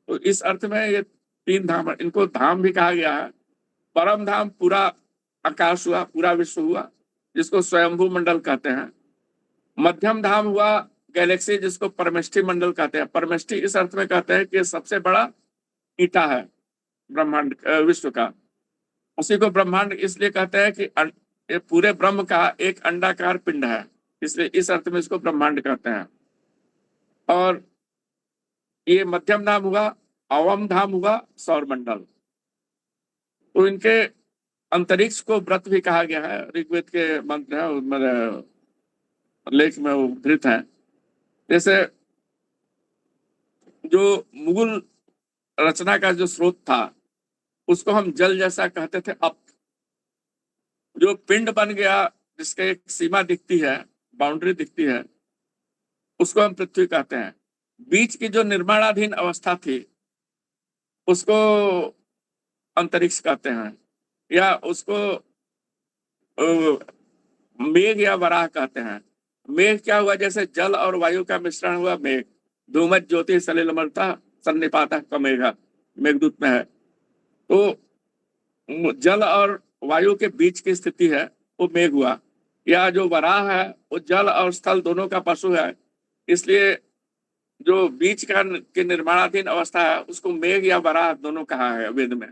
[SPEAKER 3] तो इस अर्थ में ये तीन धाम, इनको धाम भी कहा गया है। परम धाम पूरा आकाश हुआ, पूरा विश्व हुआ, जिसको स्वयंभू मंडल कहते हैं। मध्यम धाम हुआ गैलेक्सी, जिसको परमेष्टि मंडल कहते हैं। परमेष्टि इस अर्थ में कहते हैं कि सबसे बड़ा ईटा है ब्रह्मांड विश्व का। उसी को ब्रह्मांड इसलिए कहते हैं कि ये पूरे ब्रह्म का एक अंडाकार पिंड है, इसलिए इस अर्थ में इसको ब्रह्मांड कहते हैं। और ये मध्यम धाम हुआ। अवम धाम हुआ सौर मंडल। तो इनके अंतरिक्ष को व्रत भी कहा गया है, ऋग्वेद के मंत्र है, लेख में उद्धृत है। जैसे जो मुगल रचना का जो स्रोत था उसको हम जल जैसा कहते थे। अब जो पिंड बन गया, जिसके एक सीमा दिखती है, बाउंड्री दिखती है, उसको हम पृथ्वी कहते हैं। बीच की जो निर्माणाधीन अवस्था थी उसको अंतरिक्ष कहते हैं, या उसको मेघ या वराह कहते हैं। मेघ क्या हुआ? जैसे जल और वायु का मिश्रण हुआ मेघ। धूमत ज्योति सलिलमलता सन्निपाता कमेघा, मेघदूत में है। तो जल और वायु के बीच की स्थिति है वो मेघ हुआ। या जो वराह है वो जल और स्थल दोनों का पशु है, इसलिए जो बीच का के निर्माणाधीन अवस्था है उसको मेघ या वराह दोनों कहा है वेद में।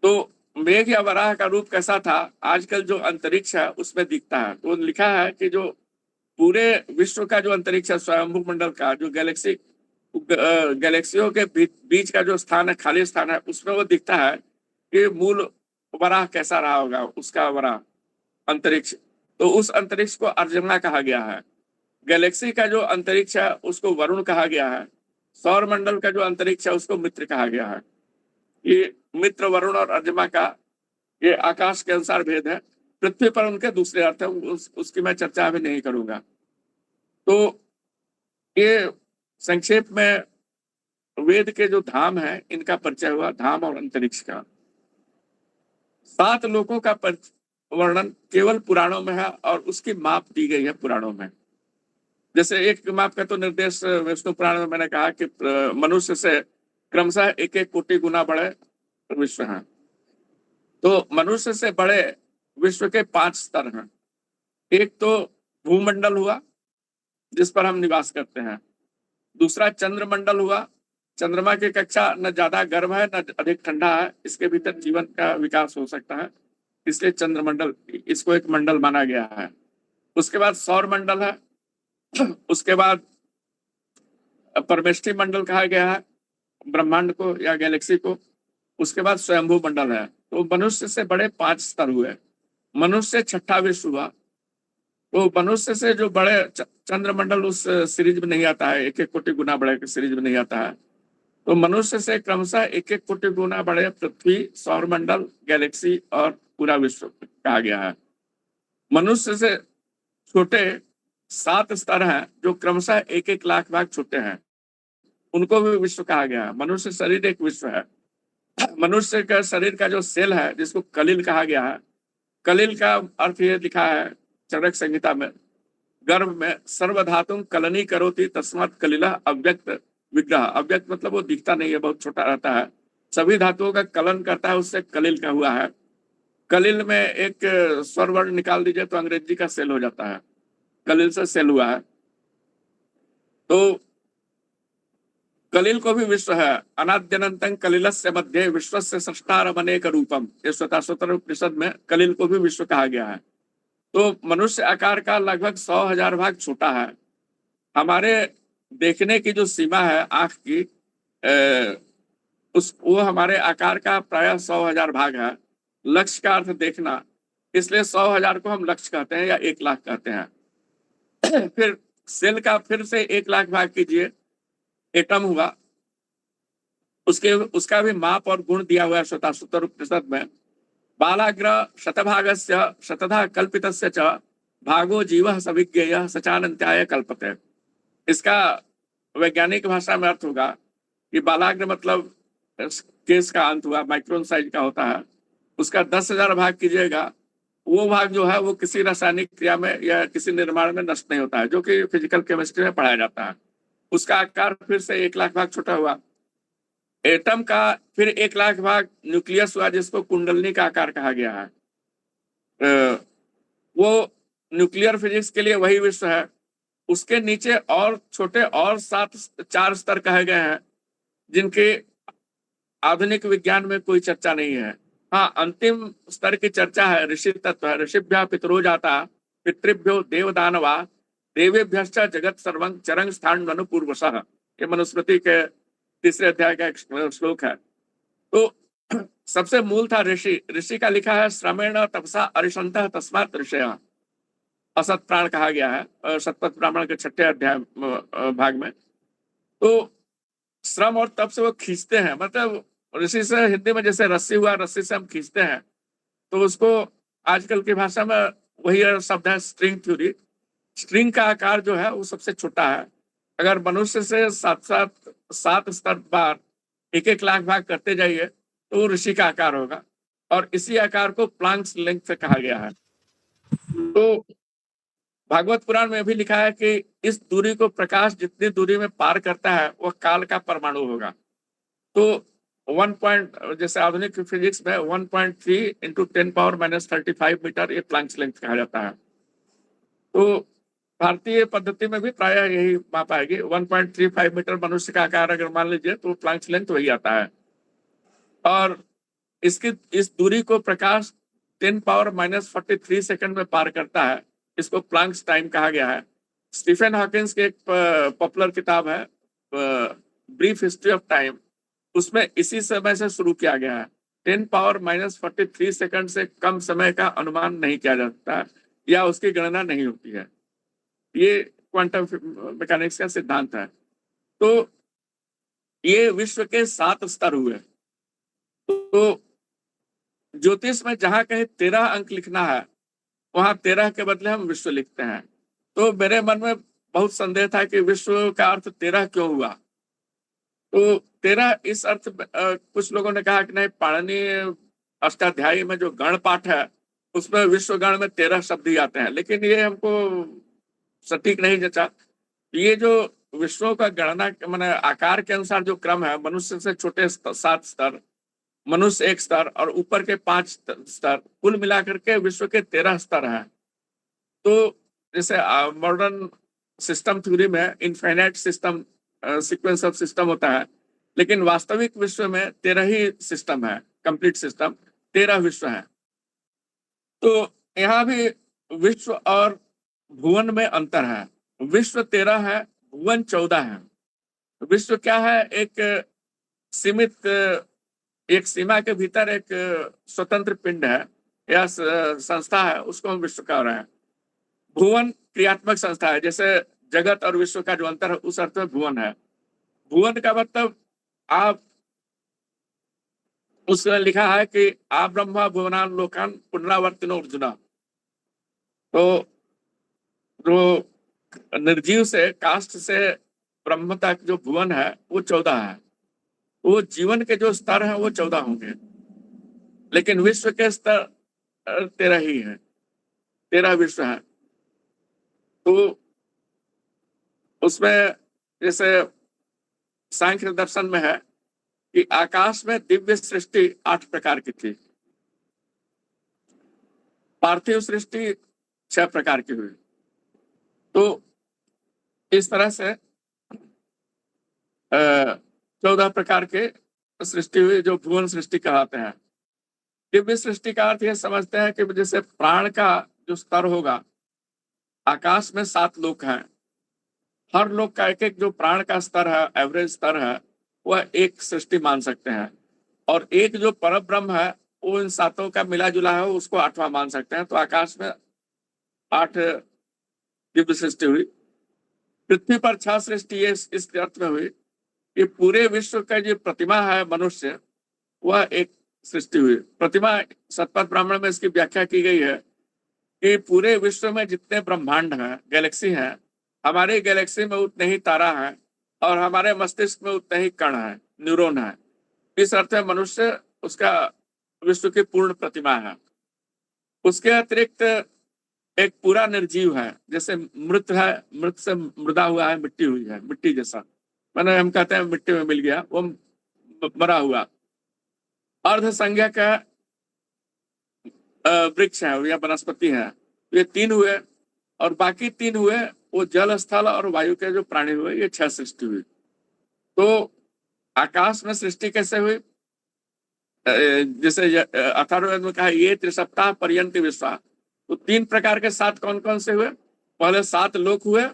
[SPEAKER 3] तो मेघ या वराह का रूप कैसा था? आजकल जो अंतरिक्ष है उसमें दिखता है। तो लिखा है कि जो पूरे विश्व का जो अंतरिक्ष है, स्वयंभू मंडल का जो गैलेक्सियों के बीच का जो स्थान है, खाली स्थान है, उसमें वो दिखता है कि मूल वराह कैसा रहा होगा, उसका वराह अंतरिक्ष। तो उस अंतरिक्ष को अर्जुना कहा गया है। गैलेक्सी का जो अंतरिक्ष है उसको वरुण कहा गया है। सौर मंडल का जो अंतरिक्ष है उसको मित्र कहा गया है। ये मित्र, वरुण और अर्जुमा का ये आकाश के अनुसार भेद है। पृथ्वी पर उनके दूसरे अर्थ है, उसकी मैं चर्चा अभी नहीं करूंगा। तो ये संक्षेप में वेद के जो धाम है इनका परिचय हुआ, धाम और अंतरिक्ष का। 7 लोकों का वर्णन केवल पुराणों में है और उसकी माप दी गई है पुराणों में। जैसे एक माप का तो निर्देश विष्णु पुराण में मैंने कहा कि मनुष्य से क्रमशः 1-1 कोटि गुना बड़े विश्व हैं। तो मनुष्य से बड़े विश्व के 5 स्तर हैं। एक तो भूमंडल हुआ जिस पर हम निवास करते हैं। दूसरा चंद्रमंडल हुआ, चंद्रमा की कक्षा न ज्यादा गर्म है न अधिक ठंडा है, इसके भीतर जीवन का विकास हो सकता है, इसलिए चंद्रमंडल, इसको एक मंडल माना गया है। उसके बाद सौर मंडल है, उसके बाद परमेष्टि मंडल कहा गया है ब्रह्मांड को या गैलेक्सी को। उसके बाद स्वयंभू मंडल है। तो मनुष्य से बड़े 5 स्तर हुए। मनुष्य 6ठा विश्व हुआ। तो मनुष्य से जो बड़े चंद्रमंडल उस सीरीज में नहीं आता है, 1-1 कोटि गुना बड़े सीरीज में नहीं आता है। तो मनुष्य से क्रमशः 1-1 कोटि गुना बड़े पृथ्वी, सौर मंडल, गैलेक्सी और पूरा विश्व कहा गया है। मनुष्य से छोटे 7 स्तर हैं जो क्रमशः 1-1 लाख भाग छोटे हैं, उनको भी विश्व कहा गया है। मनुष्य शरीर एक विश्व है। मनुष्य का शरीर का जो सेल है जिसको कलिल कहा गया है, कलिल का अर्थ ये लिखा है चरक संहिता में, गर्भ में सर्वधातुम कलनी करोति तस्मात् कलिला अव्यक्त विग्रह। अव्यक्त मतलब वो दिखता नहीं है, बहुत छोटा रहता है। सभी धातुओं का कलन करता है, उससे कलिल का हुआ है। कलिल में एक स्वर वर्ण निकाल दीजिए तो अंग्रेजी का सेल हो जाता है। कलिल से सेल हुआ है। तो कलिल को भी विश्व है। अनाद्यनंतं कलिलस्य मध्ये विश्वस्य सृष्टारमनेक रूपम, ये श्वेताश्वतर उपनिषद में कलिल को भी विश्व कहा गया है। तो मनुष्य आकार का लगभग 100,000 भाग छोटा है। हमारे देखने की जो सीमा है आंख की, वो हमारे आकार का प्राय 100,000 भाग है। लक्ष्य का अर्थ देखना, इसलिए 100,000 को हम लक्ष्य कहते हैं या 1 लाख कहते हैं। फिर सेल का फिर से 1 लाख भाग कीजिए, एटम हुआ। उसका भी माप और गुण दिया हुआ है श्वेताश्वतर उपनिषद में। बालाग्र शतभागस्य शतधा कल्पितस्य च भागो जीवः सविज्ञेयः सचानन्त्याय कल्पते। इसका वैज्ञानिक भाषा में अर्थ होगा कि बालाग्र मतलब केस का अंत हुआ, माइक्रोन साइज का होता है, उसका 10,000 भाग कीजिएगा, वो भाग जो है वो किसी रासायनिक क्रिया में या किसी निर्माण में नष्ट नहीं होता है, जो कि फिजिकल केमिस्ट्री में पढ़ाया जाता है। उसका आकार फिर से 1,00,000 भाग छोटा हुआ। एटम का फिर 1,00,000 भाग न्यूक्लियस हुआ, जिसको कुंडलनी का आकार कहा गया है। वो न्यूक्लियर फिजिक्स के लिए वही विश्व है। उसके नीचे और छोटे और 4 स्तर कहे गए हैं, जिनके आधुनिक विज्ञान में कोई चर्चा नहीं है। हाँ, अंतिम स्तर की चर्चा है, ऋषि तत्व है। ऋषिभ्य पितरो जाता पितृभ्यो देवदानवा देवेभ्यश्च जगत सर्वं चरंग स्थान मनु पूर्वशः। ये मनुस्मृति के 3 अध्याय का एक श्लोक है। तो सबसे मूल था ऋषि। ऋषि का लिखा है श्रमेण तपसा अरिषंतः तस्मात् ऋषयः, असत प्राण कहा गया है शतपथ ब्राह्मण के 6 अध्याय भाग में। तो श्रम और तप से वो खींचते हैं, मतलब ऋषि से हिंदी में जैसे रस्सी हुआ, रस्सी से हम खींचते हैं, तो उसको आजकल की भाषा में वही शब्द है स्ट्रिंग थ्योरी। स्ट्रिंग का आकार जो है वो सबसे छोटा है। अगर मनुष्य से 7 स्तर बार 1-1 लाख भाग करते जाइए तो वो ऋषि का आकार होगा, और इसी आकार को प्लांक्स लेंथ से कहा गया है। तो भागवत पुराण में भी लिखा है कि इस दूरी को प्रकाश जितनी दूरी में पार करता है वह काल का परमाणु होगा। तो 1 जैसे आधुनिक फिजिक्स में 1.3 × 10⁻⁻35 मीटर ये प्लांक्स लेंथ कहा जाता है। तो भारतीय पद्धति में भी प्राय यही माप आएगी। 1.35 मीटर मनुष्य का आकार अगर मान लीजिए तो प्लांक्स लेंथ वही आता है। और इसकी इस दूरी को प्रकाश 10⁻43 सेकंड में पार करता है। इसको प्लांक्स टाइम कहा गया है। स्टीफन हॉकिंस की एक पॉपुलर किताब है ब्रीफ हिस्ट्री ऑफ टाइम, उसमें इसी समय से शुरू किया गया है। 10⁻43 सेकंड से कम समय का अनुमान नहीं किया जा सकता या उसकी गणना नहीं होती है। ये क्वांटम मैकेनिक्स का सिद्धांत है। तो ये विश्व के 7 स्तर हुए। तो ज्योतिष में जहां कहीं 13 अंक लिखना है, वहां 13 के बदले हम विश्व लिखते हैं। तो मेरे मन में बहुत संदेह था कि विश्व का अर्थ 13 क्यों हुआ। तो 13 इस अर्थ कुछ लोगों ने कहा कि नहीं, पाणिनि अष्टाध्यायी में जो गण पाठ है उसमें विश्व गण में 13 शब्द ही आते हैं, लेकिन ये हमको सटीक नहीं जचा। ये जो विश्वों का गणना माने आकार के अनुसार जो क्रम है, मनुष्य से छोटे 7 स्तर, मनुष्य 1 स्तर और ऊपर के 5 स्तर, कुल मिलाकर के विश्व के 13 स्तर हैं। तो जैसे मॉडर्न सिस्टम थ्योरी में infinite system sequence of system होता है, लेकिन वास्तविक विश्व में 13 ही सिस्टम है, कंप्लीट सिस्टम 13 विश्व है। तो यहाँ भी विश्व और भुवन में अंतर है। विश्व 13 है, भुवन 14 है। विश्व क्या है? एक सीमित, एक सीमा के भीतर एक स्वतंत्र पिंड है या संस्था है, उसको हम विश्व कह रहे हैं। भुवन क्रियात्मक संस्था है, जैसे जगत और विश्व का जो अंतर है उस अर्थ में भुवन है। भुवन का मतलब आप उसमें लिखा है कि आ ब्रह्मा भुवनान लोकान पुनरावर्तिनो अर्जुना। तो जो निर्जीव से काष्ठ से ब्रह्म तक जो भुवन है वो 14 है। वो जीवन के जो स्तर हैं वो 14 होंगे, लेकिन विश्व के स्तर 13 ही है, 13 विश्व है। तो उसमें जैसे सांख्य दर्शन में है कि आकाश में दिव्य सृष्टि 8 प्रकार की थी, पार्थिव सृष्टि 6 प्रकार की हुई। तो इस तरह से 14 प्रकार के सृष्टि हुई, जो भुवन सृष्टि कहलाते हैं। दिव्य सृष्टि का अर्थ यह समझते हैं कि जैसे प्राण का जो स्तर होगा, आकाश में 7 लोक हैं, हर लोक का एक जो प्राण का स्तर है, एवरेज स्तर है, वह एक सृष्टि मान सकते हैं। और एक जो परम ब्रह्म है वो इन 7 का मिला जुला है, उसको 8वां मान सकते हैं। तो आकाश में 8 दिव्य सृष्टि हुई। पृथ्वी पर 6 सृष्टि इस अर्थ में हुई कि पूरे विश्व का जो प्रतिमा है मनुष्य, वह एक सृष्टि हुई। प्रतिमा शतपथ ब्राह्मण में इसकी व्याख्या की गई है कि पूरे विश्व में जितने ब्रह्मांड हैं, गैलेक्सी हैं, हमारे गैलेक्सी में उतने ही तारा हैं और हमारे मस्तिष्क में उतने ही कण हैं, न्यूरॉन है। इस अर्थ में मनुष्य उसका विश्व की पूर्ण प्रतिमा है। उसके अतिरिक्त एक पूरा निर्जीव है, जैसे मृत है, मृत से मृदा हुआ है, मिट्टी हुई है, मिट्टी जैसा, मैंने हम कहते हैं मिट्टी में मिल गया, वो मरा हुआ। अर्ध संज्ञक है, वृक्ष है या वनस्पति है, ये 3 हुए, और बाकी 3 हुए वो जल, स्थल और वायु के जो प्राणी हुए, ये 6 सृष्टि हुई। तो आकाश में सृष्टि कैसे हुई? जैसे अथर्ववेद में कहा ये त्रिसप्ताह पर्यंत विश्वा, तो 3 प्रकार के 7 कौन कौन से हुए? पहले 7 लोक हुए,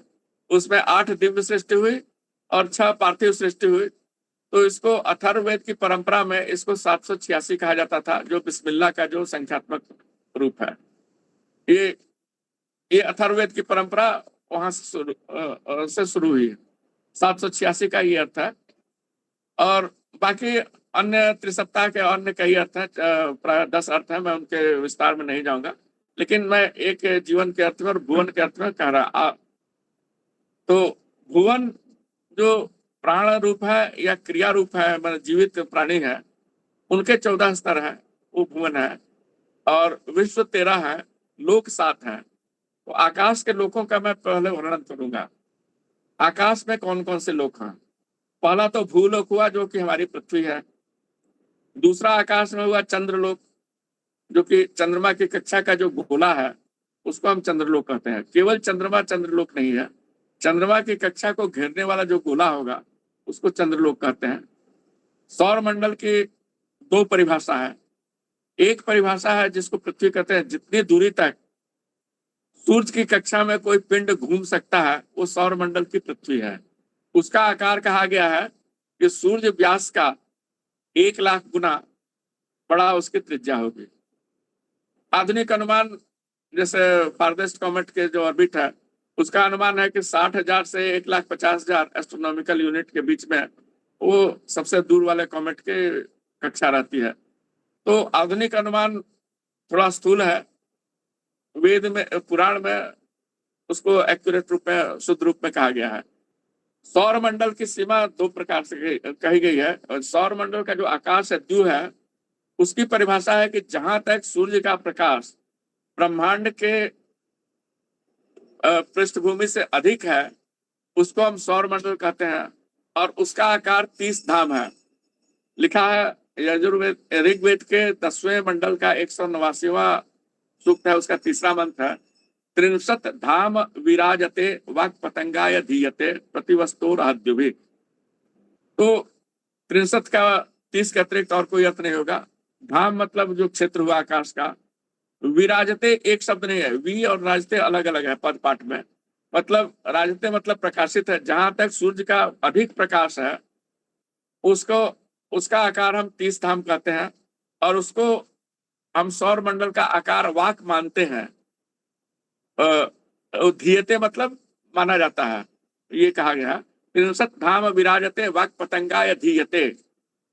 [SPEAKER 3] उसमें 8 दिव्य सृष्टि हुई और 6 पार्थिव सृष्टि हुई। तो इसको अथर्ववेद की परंपरा में इसको 786 कहा जाता था, जो बिस्मिल्लाह का जो संख्यात्मक रूप है। ये अथर्ववेद की परंपरा वहां से शुरू हुई, 786 का ये अर्थ है। और बाकी अन्य त्रिसप्ताह के अन्य कई अर्थ हैं, प्राय 10 अर्थ हैं, मैं उनके विस्तार में नहीं जाऊंगा, लेकिन मैं एक जीवन के अर्थ में और भुवन के अर्थ में कह रहा। तो भुवन जो प्राण रूप है या क्रिया रूप है, मतलब जीवित प्राणी है, उनके 14 स्तर है, वो भुवन है। और विश्व 13 है, लोक 7 है। तो आकाश के लोकों का मैं पहले वर्णन करूंगा। आकाश में कौन कौन से लोक हैं? पहला तो भूलोक हुआ, जो कि हमारी पृथ्वी है। दूसरा आकाश में हुआ चंद्रलोक, जो कि चंद्रमा की कक्षा का जो गोला है, उसको हम चंद्रलोक कहते हैं। केवल चंद्रमा चंद्रलोक नहीं है, चंद्रमा की कक्षा को घेरने वाला जो गोला होगा, उसको चंद्रलोक कहते हैं। सौर मंडल की 2 परिभाषा है। एक परिभाषा है जिसको पृथ्वी कहते हैं, जितनी दूरी तक सूर्य की कक्षा में कोई पिंड घूम सकता है, वो सौर मंडल की पृथ्वी है। उसका आकार कहा गया है कि सूर्य व्यास का 1 लाख गुना बड़ा उसकी त्रिज्या होगी। आधुनिक अनुमान, जैसे फारदेस्ट कॉमेट के जो ऑर्बिट है, उसका अनुमान है कि 60,000 से 1,50,000 एस्ट्रोनॉमिकल यूनिट के बीच में वो सबसे दूर वाले कॉमेट के कक्षा रहती है। तो आधुनिक अनुमान थोड़ा स्थूल है, वेद में, पुराण में उसको एक्यूरेट रूप में, शुद्ध रूप में कहा गया है। सौर मंडल की सीमा 2 प्रकार से कही गई है। सौर मंडल का जो आकाश है, द्यू है, उसकी परिभाषा है कि जहां तक सूर्य का प्रकाश ब्रह्मांड के पृष्ठभूमि से अधिक है, उसको हम सौर मंडल कहते हैं। और उसका आकार 30 धाम है। लिखा है यजुर्वेद, ऋग्वेद के 10वें मंडल का 189वां सूक्त है, उसका 3रा मंत्र है, 63 धाम विराजते वाक् पतंगाय धीयते प्रतिवस्तु रहद्युभि। तो 63 का 30 के अतिरिक्त और कोई अर्थ नहीं होगा। धाम मतलब जो क्षेत्र हुआ आकाश का। विराजते एक शब्द नहीं है, वी और राजते अलग अलग है पद पाठ में। मतलब राजते मतलब प्रकाशित है, जहां तक सूर्य का अधिक प्रकाश है, उसको, उसका आकार हम 30 धाम कहते हैं। और उसको हम सौर मंडल का आकार वाक मानते हैं। धीयते मतलब माना जाता है, ये कहा गया। 63 धाम विराजते वाक पतंगाय धीयते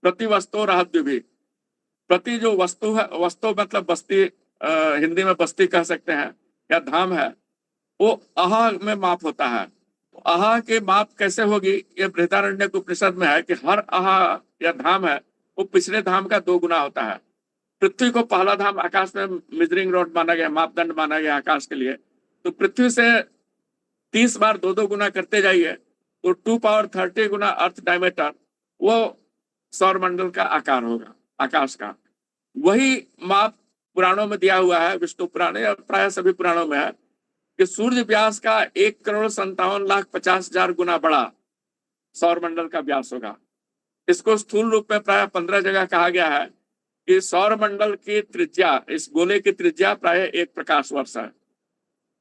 [SPEAKER 3] प्रति वस्तु रहद्युभि। प्रति जो वस्तु है, वस्तु मतलब बस्ती, हिंदी में बस्ती कह सकते हैं, या धाम है, वो अहा में माप होता है। अहा की माप कैसे होगी? ये बृहदारण्यक उपनिषद में है कि हर अहा या धाम है, वो पिछले धाम का 2 गुना होता है। पृथ्वी को पहला धाम आकाश में मेजरिंग रॉड माना गया, मापदंड माना गया आकाश के लिए। तो पृथ्वी से 30 बार 2-2 गुना करते जाइए, तो 2 पावर 30 गुना अर्थ डायमीटर, वो सौर मंडल का आकार होगा आकाश का। वही माप पुराणों में दिया हुआ है, विष्णु पुराण या प्राय सभी पुराणों में है कि सूर्य व्यास का 1,57,50,000 गुना बड़ा सौर मंडल का व्यास होगा। इसको स्थूल रूप में प्राय 15 जगह कहा गया है कि सौर मंडल की त्रिज्या, इस गोले की त्रिज्या प्राय 1 प्रकाश वर्ष है।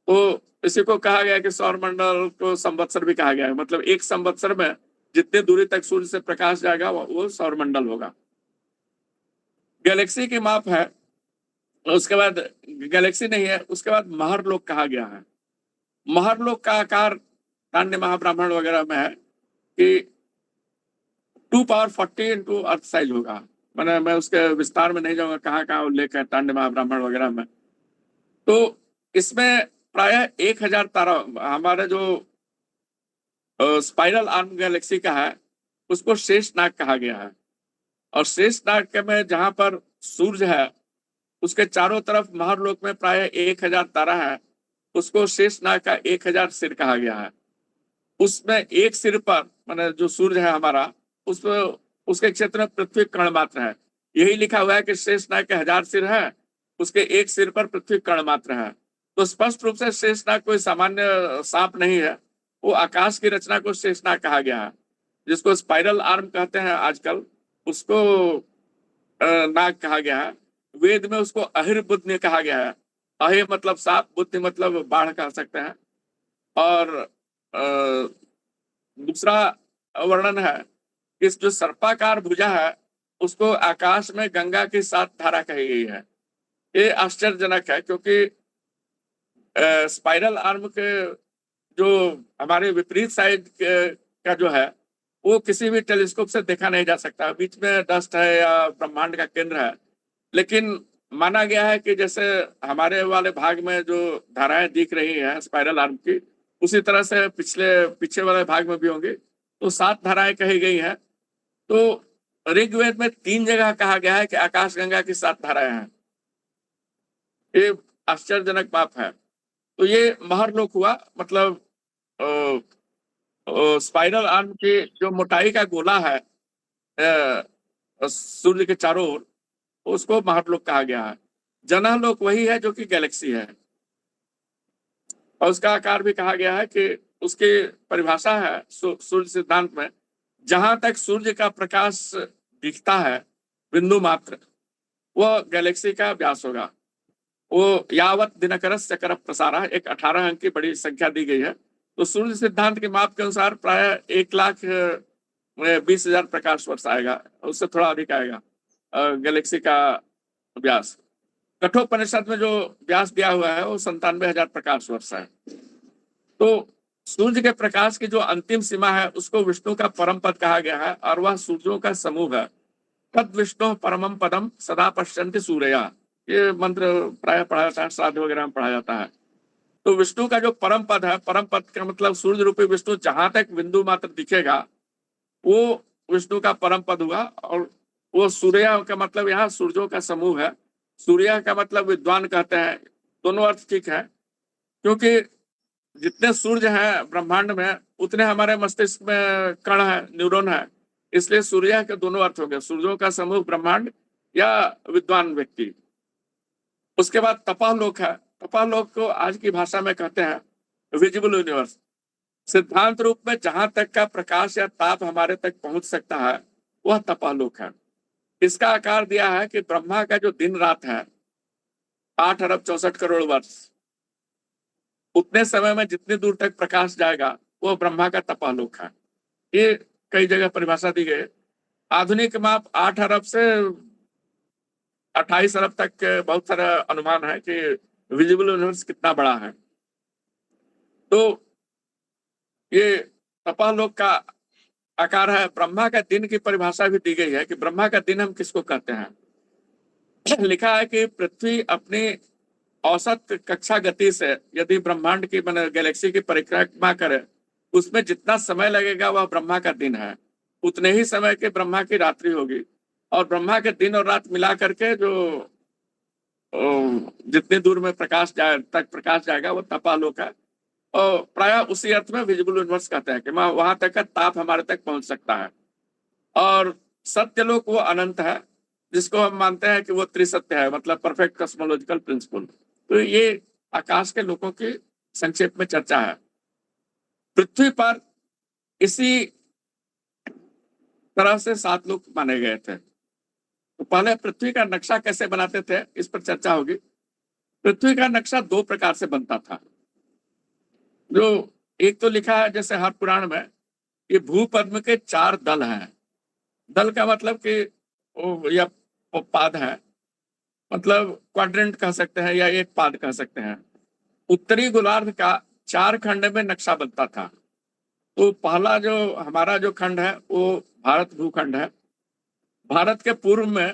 [SPEAKER 3] तो इसी को कहा गया कि सौर मंडल को संवत्सर भी कहा गया है। मतलब 1 संवत्सर में जितनी दूरी तक सूर्य से प्रकाश जाएगा वो सौर मंडल होगा। गैलेक्सी की माप है, उसके बाद गैलेक्सी नहीं है, उसके बाद महरलोक कहा गया है। महरलोक का आकार तांड्य महाब्राह्मण वगैरह में है कि 2 पावर 40 इंटू अर्थ साइज होगा। मैं उसके विस्तार में नहीं जाऊंगा, कहाँ कहाँ उल्लेख है तांड्य महाब्राह्मण वगैरह में। तो इसमें प्राय 1000 तारा, हमारे जो स्पाइरल आर्म गैलेक्सी का है, उसको शेष नाग कहा गया है। और शेषनाग में जहां पर सूर्य है उसके चारों तरफ महरलोक में प्राय 1000 तारा है, उसको शेषनाग का 1000 सिर कहा गया है। उसमें एक सिर पर माने जो सूर्य है हमारा, उस उसके क्षेत्र में पृथ्वी कण मात्र है। यही लिखा हुआ है कि शेषनाग के 1000 सिर है, उसके एक सिर पर पृथ्वी कण मात्र है। तो स्पष्ट रूप से शेषनाग कोई सामान्य सांप नहीं है, वो आकाश की रचना को शेषनाग कहा गया है, जिसको स्पाइरल आर्म कहते हैं आजकल, उसको नाग कहा गया है। वेद में उसको अहिर्बुद्धि कहा गया है। अहि मतलब सांप, बुद्धि मतलब बाढ़ कह सकते हैं। और दूसरा वर्णन है कि इस जो सर्पाकार भुजा है उसको आकाश में गंगा की 7 धारा कही गई है। ये आश्चर्यजनक है, क्योंकि स्पाइरल आर्म के जो हमारे विपरीत साइड का जो है वो किसी भी टेलीस्कोप से देखा नहीं जा सकता। बीच में डस्ट है या ब्रह्मांड का केंद्र है, लेकिन माना गया है कि जैसे हमारे वाले भाग में जो धाराएं दिख रही हैं स्पाइरल आर्म की, उसी तरह से पीछे वाले भाग में भी होंगी। तो 7 धाराएं कही गई हैं। तो ऋग्वेद में 3 जगह कहा गया है कि आकाश गंगा की 7 धाराएं हैं। ये आश्चर्यजनक बात है। तो ये महरलोक हुआ, मतलब स्पाइरल आर्म की जो मोटाई का गोला है सूर्य के चारों ओर, उसको महरलोक कहा गया है। जनहलोक वही है जो कि गैलेक्सी है, और उसका आकार भी कहा गया है कि उसकी परिभाषा है सूर्य सिद्धांत में, जहां तक सूर्य का प्रकाश दिखता है बिंदु मात्र, वह गैलेक्सी का व्यास होगा। वो यावत दिनकरस्य कर प्रसारा, एक 18 अंक की बड़ी संख्या दी गई है। तो सूर्य सिद्धांत के माप के अनुसार प्राय 1,20,000 प्रकाश वर्ष आएगा, उससे थोड़ा अधिक आएगा गैलेक्सी का व्यास। कठोपनिषद में जो व्यास दिया हुआ है वो 97,000 प्रकाश वर्ष है। तो सूर्य के प्रकाश की जो अंतिम सीमा है उसको विष्णु का परम पद कहा गया है, और वह सूर्यों का समूह है। तद विष्णु परमम पदम सदा पश्यन्ति सूर्या, ये मंत्र प्राय पढ़ा जाता है, श्राद्ध वगैरह में पढ़ा जाता है। तो विष्णु का जो परम पद है, परम पद का मतलब सूर्य रूपी विष्णु जहां तक बिंदु मात्र दिखेगा वो विष्णु का परम पद हुआ। और वो सूर्य का मतलब यहाँ सूर्यों का समूह है। सूर्य का मतलब विद्वान कहते हैं, दोनों अर्थ ठीक है, क्योंकि जितने सूर्य हैं ब्रह्मांड में उतने हमारे मस्तिष्क में कण है, न्यूरॉन है, इसलिए सूर्य के दोनों अर्थ हो गए, सूर्यों का समूह ब्रह्मांड या विद्वान व्यक्ति। उसके बाद तपालोक है। तपालोक को आज की भाषा में कहते हैं विजिबल यूनिवर्स। सिद्धांत रूप में जहां तक का प्रकाश या ताप हमारे तक पहुंच सकता है वह तपालोक है। इसका आकार दिया है कि ब्रह्मा का जो दिन रात है 8 अरब 64 करोड़ वर्ष, उतने समय में जितनी दूर तक प्रकाश जाएगा वह ब्रह्मा का तपालोक है। ये कई जगह परिभाषा दी गई। आधुनिक माप 8 अरब से 28 अरब तक के बहुत सारा अनुमान है कि विजिबल यूनिवर्स कितना बड़ा है। तो ये तपालोक का आकार है। ब्रह्मा का दिन की परिभाषा भी दी गई है कि ब्रह्मा का दिन हम किसको कहते हैं। लिखा है कि पृथ्वी अपनी औसत कक्षा गति से यदि ब्रह्मांड की गैलेक्सी की परिक्रमा करे, उसमें जितना समय लगेगा वह ब्रह्मा का दिन है। उतने ही समय के ब्रह्मा की रात्रि होगी, और ब्रह्मा के दिन और रात मिला करके जो जितनी दूर में प्रकाश जाएगा वो तपालोक है। और प्राय उसी अर्थ में विजिबल यूनिवर्स कहते हैं कि वहां तक का ताप हमारे तक पहुंच सकता है। और सत्यलोक वो अनंत है, जिसको हम मानते हैं कि वो त्रिसत्य है, मतलब परफेक्ट कॉस्मोलॉजिकल प्रिंसिपल। तो ये आकाश के लोकों की संक्षेप में चर्चा है। पृथ्वी पर इसी तरह से 7 लोक माने गए थे। तो पहले पृथ्वी का नक्शा कैसे बनाते थे इस पर चर्चा होगी। पृथ्वी का नक्शा 2 प्रकार से बनता था। जो एक तो लिखा है जैसे हर पुराण में, ये भूपद्म के 4 दल हैं। दल का मतलब कि या पाद है, मतलब क्वाड्रेंट कह सकते हैं या एक पाद कह सकते हैं। उत्तरी गोलार्ध का 4 खंड में नक्शा बनता था। तो पहला जो हमारा जो खंड है वो भारत भूखंड है। भारत के पूर्व में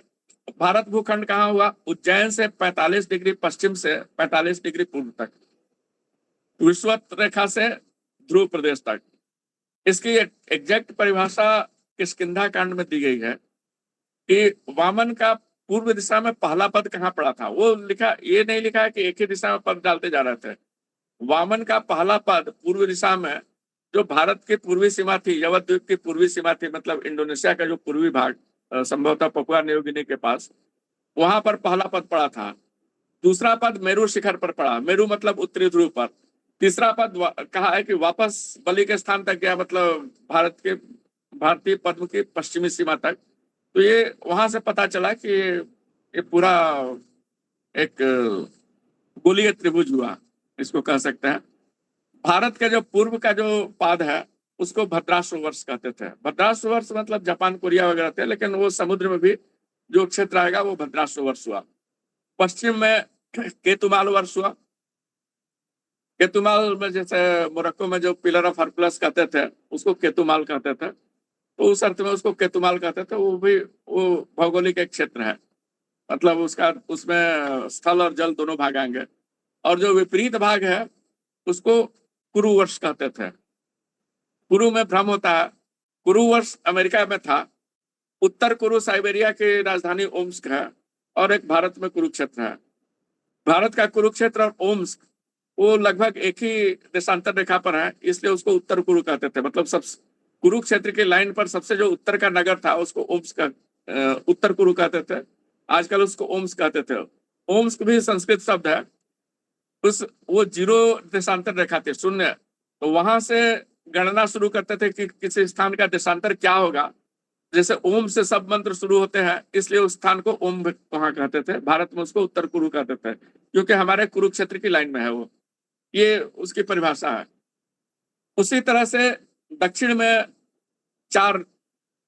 [SPEAKER 3] भारत भूखंड कहाँ हुआ? उज्जैन से 45 डिग्री पश्चिम से 45 डिग्री पूर्व तक, विषुवत रेखा से ध्रुव प्रदेश तक। इसकी एग्जैक्ट परिभाषा किष्किंधा कांड में दी गई है। कि वामन का पूर्व दिशा में पहला पद कहाँ पड़ा था। वो लिखा, ये नहीं लिखा है कि एक ही दिशा में पद डालते जा रहे थे। वामन का पहला पद पूर्व दिशा में, जो भारत की पूर्वी सीमा थी, यवत द्वीप की पूर्वी सीमा थी, मतलब इंडोनेशिया का जो पूर्वी भाग, संभवतः पपुआ न्यू गिनी के पास, वहां पर पहला पद पड़ा था। दूसरा पद मेरू शिखर पर पड़ा, मेरू मतलब उत्तरी ध्रुव पर। तीसरा पद कहा है कि वापस बलि के स्थान तक गया, मतलब भारतीय पद्म की पश्चिमी सीमा तक। तो ये वहां से पता चला कि ये पूरा एक गोलीय त्रिभुज हुआ, इसको कह सकते हैं। भारत का जो पूर्व का जो पाद है उसको भद्राश्व वर्ष कहते थे। भद्राश्व वर्ष मतलब जापान कोरिया वगैरह थे, लेकिन वो समुद्र में भी जो क्षेत्र आएगा वो भद्राश्व वर्ष हुआ। पश्चिम में केतुमाल वर्ष हुआ। केतुमाल में जैसे मोरक्को में जो पिलर ऑफ हरकुलस कहते थे उसको केतुमाल कहते थे, तो उस अर्थ में उसको केतुमाल कहते थे। वो भी वो भौगोलिक एक क्षेत्र है, मतलब उसका उसमें स्थल और जल दोनों भाग आएंगे। और जो विपरीत भाग है उसको कुरु वर्ष कहते थे। कुरु में भ्रम होता है। कुरु वर्ष अमेरिका में था। उत्तर कुरु साइबेरिया की राजधानी ओम्स्क है, और एक भारत में कुरुक्षेत्र है। भारत का कुरुक्षेत्र और ओम्स्क वो लगभग एक ही देशांतर रेखा पर है, इसलिए उसको उत्तर कुरु कहते थे। मतलब सब कुरुक्षेत्र की लाइन पर सबसे जो उत्तर का नगर था उसको ओम्स्क उत्तर कुरु कहते थे। आजकल उसको ओम्स्क कहते थे। ओम्स्क भी संस्कृत शब्द है। उस वो जीरो देशांतर रेखा थी, शून्य। तो वहां से गणना शुरू करते थे कि किसी स्थान का देशांतर क्या होगा। जैसे ओम से सब मंत्र शुरू होते हैं, इसलिए उस स्थान को ओम वहां कहते थे। भारत में उसको उत्तर कुरु कहते थे, क्योंकि हमारे कुरुक्षेत्र की लाइन में है वो। ये उसकी परिभाषा है। उसी तरह से दक्षिण में 4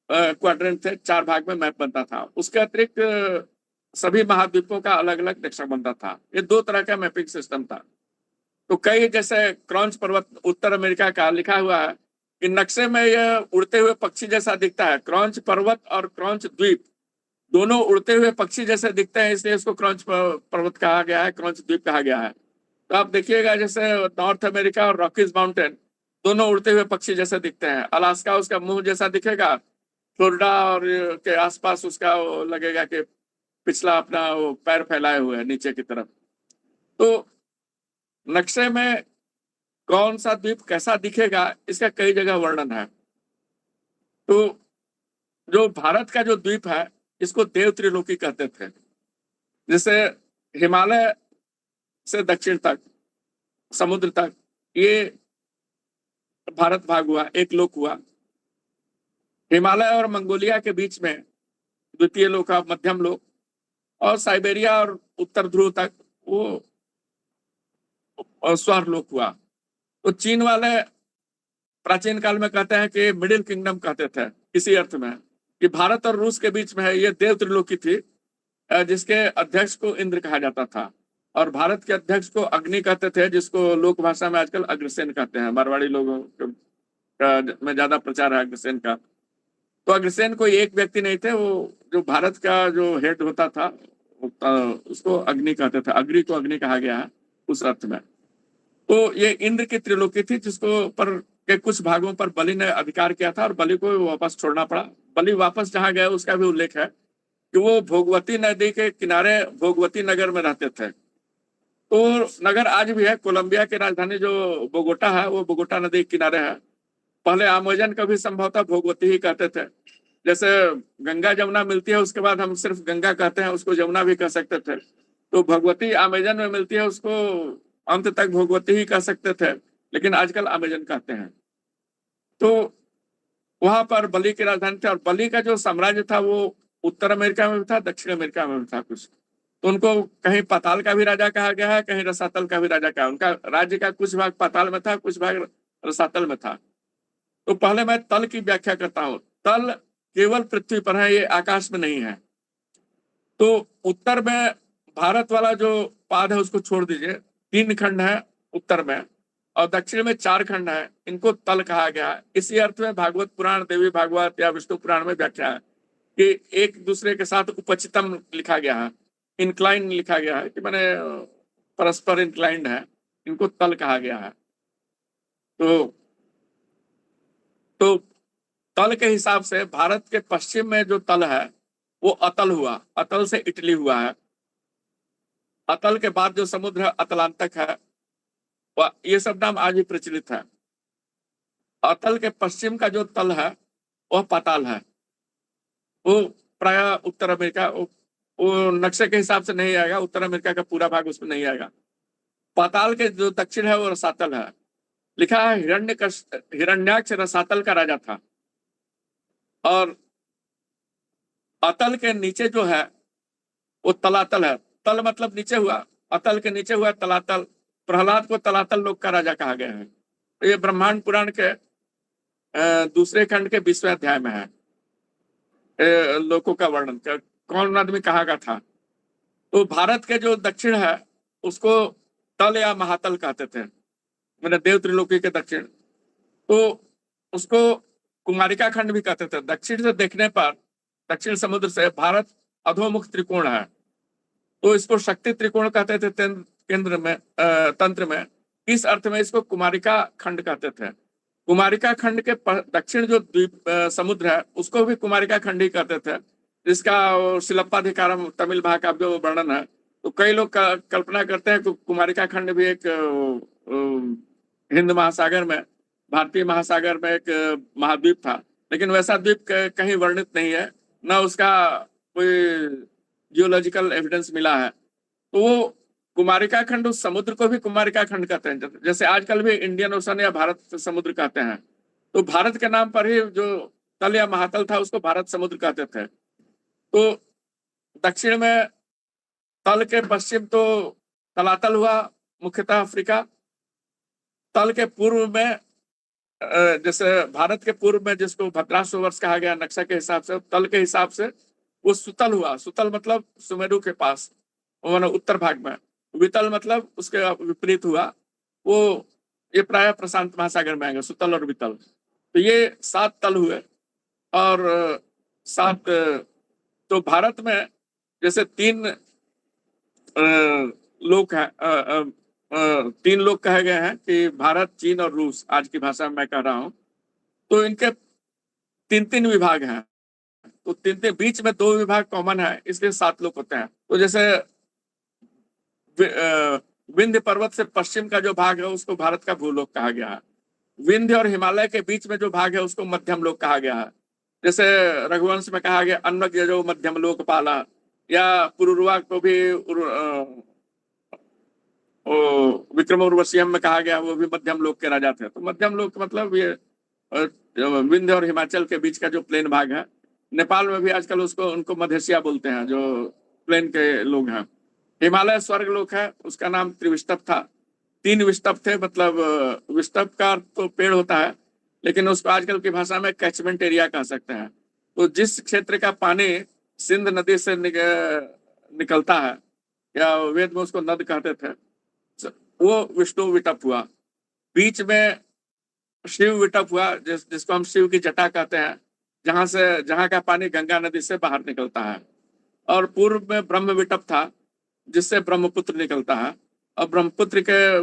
[SPEAKER 3] क्वाड्रेंट थे, 4 भाग में मैप बनता था। उसके अतिरिक्त सभी महाद्वीपों का अलग अलग नक्शा बनता था। ये 2 तरह का मैपिंग सिस्टम था। तो कई, जैसे क्रॉन्च पर्वत उत्तर अमेरिका का लिखा हुआ है कि नक्शे में यह उड़ते हुए पक्षी जैसा दिखता है। क्रॉन्च पर्वत और क्रॉन्च द्वीप दोनों उड़ते हुए पक्षी जैसे दिखते हैं, इसलिए इसको क्रॉन्च पर्वत कहा गया है, क्रॉन्च द्वीप कहा गया है। तो आप देखिएगा जैसे नॉर्थ अमेरिका और रॉकीज माउंटेन दोनों उड़ते हुए पक्षी जैसे दिखते हैं। अलास्का उसका मुंह जैसा दिखेगा, फ्लोरिडा और के आसपास उसका लगेगा कि पिछला अपना वो पैर फैलाए हुए है नीचे की तरफ। तो नक्शे में कौन सा द्वीप कैसा दिखेगा इसका कई जगह वर्णन है। तो जो भारत का जो द्वीप है इसको देव त्रिलोकी कहते थे। जैसे हिमालय से दक्षिण तक, समुद्र तक, ये भारत भाग हुआ, एक लोक हुआ। हिमालय और मंगोलिया के बीच में द्वितीय लोक है, मध्यम लोक। और साइबेरिया और उत्तर ध्रुव तक वो स्वर लोक हुआ। तो चीन वाले प्राचीन काल में कहते हैं कि मिडिल किंगडम कहते थे, इसी अर्थ में कि भारत और रूस के बीच में है। ये देव त्रिलोकी थी, जिसके अध्यक्ष को इंद्र कहा जाता था, और भारत के अध्यक्ष को अग्नि कहते थे, जिसको लोक भाषा में आजकल अग्रसेन कहते हैं। मारवाड़ी लोगों में ज्यादा प्रचार है अग्रसेन का। तो अग्रसेन कोई एक व्यक्ति नहीं थे, वो जो भारत का जो हेड होता था उसको अग्नि कहते थे। अग्नि को अग्नि कहा गया है उस अर्थ में। तो ये इंद्र की त्रिलोकी थी, जिसको पर के कुछ भागों पर बलि ने अधिकार किया था, और बलि को वापस छोड़ना पड़ा। बलि वापस जहां गए उसका भी उल्लेख है कि वो भोगवती नदी के किनारे भोगवती नगर में रहते थे। तो नगर आज भी है। कोलंबिया की राजधानी जो बोगोटा है वो बोगोटा नदी के किनारे है। पहले अमेजन का भी संभवतः भोगवती ही कहते थे। जैसे गंगा जमुना मिलती है उसके बाद हम सिर्फ गंगा कहते हैं, उसको जमुना भी कह सकते थे। तो भगवती अमेजन में मिलती है, उसको अंत तक भोगवती ही कह सकते थे, लेकिन आजकल अमेजन कहते हैं। तो वहां पर बलि की राजधानी थी, और बलि का जो साम्राज्य था वो उत्तर अमेरिका में भी था, दक्षिण अमेरिका में भी था कुछ। तो उनको कहीं पाताल का भी राजा कहा गया है, कहीं रसातल का भी राजा कहा। उनका राज्य का कुछ भाग पाताल में था, कुछ भाग रसातल में था। तो पहले मैं तल की व्याख्या करता हूं। तल केवल पृथ्वी पर है, ये आकाश में नहीं है। तो उत्तर में भारत वाला जो पाद है उसको छोड़ दीजिए, 3 खंड है उत्तर में, और दक्षिण में 4 खंड है। इनको तल कहा गया है। इसी अर्थ में भागवत पुराण, देवी भागवत या विष्णु पुराण में व्याख्या है कि एक दूसरे के साथ उपचितम लिखा गया है, इंक्लाइन लिखा गया है, कि माने परस्पर इंक्लाइंड है। इनको तल कहा गया है। तो तल के हिसाब से भारत के पश्चिम में जो तल है वो अतल हुआ, अतल से इटली हुआ है। अतल के बाद जो समुद्र है अतलांतक है, ये सब नाम आज भी प्रचलित है। अतल के पश्चिम का जो तल है वह पाताल है। वो प्राय उत्तर अमेरिका, वो नक्शे के हिसाब से नहीं आएगा, उत्तर अमेरिका का पूरा भाग उसमें नहीं आएगा। पाताल के जो दक्षिण है वो रसातल है। लिखा है हिरण्याक्ष रसातल का राजा था। और अतल के नीचे जो है वो तलातल है। तल मतलब नीचे हुआ, अतल के नीचे हुआ तलातल। प्रहलाद को तलातल लोक का राजा कहा गया है। ये ब्रह्मांड पुराण के दूसरे खंड के 20वें अध्याय में है। लोकों का वर्णन कौन आदमी कहा गया था। तो भारत के जो दक्षिण है उसको तल या महातल कहते थे, मैंने देव त्रिलोकी के दक्षिण। तो उसको कुमारिका खंड भी कहते थे। दक्षिण से देखने पर, दक्षिण समुद्र से भारत अधोमुख त्रिकोण है, तो इसको शक्ति त्रिकोण कहते थे केंद्र में, तंत्र में। इस अर्थ में इसको कुमारिका खंड कहते थे। कुमारिका खंड के दक्षिण जो द्वीप समुद्र है उसको भी कुमारिका खंड ही कहते थे, जिसका शिलप्पाधिकारम तमिल महाकाव्य में वर्णन है। तो कई लोग कल्पना करते हैं कि कुमारिका खंड भी एक हिंद महासागर में, भारतीय महासागर में एक महाद्वीप था, लेकिन वैसा द्वीप कहीं वर्णित नहीं है, न उसका कोई जियोलॉजिकल एविडेंस मिला है। तो वो कुमारिका खंड, उस समुद्र को भी कुमारिका खंड कहते हैं, जैसे आजकल भी इंडियन ओशन या भारत समुद्र कहते हैं। तो भारत के नाम पर ही जो तल या महातल था उसको भारत समुद्र कहते थे। तो दक्षिण में तल के पश्चिम तो तलातल हुआ, मुख्यतः अफ्रीका। तल के पूर्व में जैसे भारत के पूर्व में जिसको भद्राश्व वर्ष कहा गया नक्शा के हिसाब से, तल के हिसाब से वो सुतल हुआ। सुतल मतलब सुमेरु के पास, उत्तर भाग में। वितल मतलब उसके विपरीत हुआ, वो ये प्राय प्रशांत महासागर में आएंगे, सुतल और वितल। तो ये 7 तल हुए। और 7 तो भारत में जैसे 3 लोक है, 3 लोग कहे गए हैं कि भारत, चीन और रूस, आज की भाषा में मैं कह रहा हूं। तो इनके 3 विभाग हैं। तो 3 बीच में 2 विभाग कॉमन है, इसलिए 7 लोग होते हैं। तो जैसे विंध्य पर्वत से पश्चिम का जो भाग है उसको भारत का भूलोक कहा गया है। विंध्य और हिमालय के बीच में जो भाग है उसको मध्यम लोक कहा गया है। जैसे रघुवंश में कहा गया अन्न जो मध्यम लोक पाला, या पुरुरवा को भी विक्रम उर्वशीयम में कहा गया वो भी मध्यम लोक के राजा थे। तो मध्यम लोक मतलब ये विंध्य और हिमाचल के बीच का जो प्लेन भाग है। नेपाल में भी आजकल उसको उनको मधेसिया बोलते हैं, जो प्लेन के लोग हैं। हिमालय स्वर्ग लोक है, उसका नाम त्रिविष्टप था। 3 विष्टप थे, मतलब विष्टप का तो पेड़ होता है, लेकिन उसको आजकल की भाषा में कैचमेंट एरिया कह सकते हैं। तो जिस क्षेत्र का पानी सिंध नदी से निकलता है, या वेद में उसको नद कहते थे, वो विष्णु विटप हुआ। बीच में शिव विटप हुआ, जिसको हम शिव की जटा कहते हैं, जहां का पानी गंगा नदी से बाहर निकलता है। और पूर्व में ब्रह्म विटप था, जिससे ब्रह्मपुत्र निकलता है। और ब्रह्मपुत्र के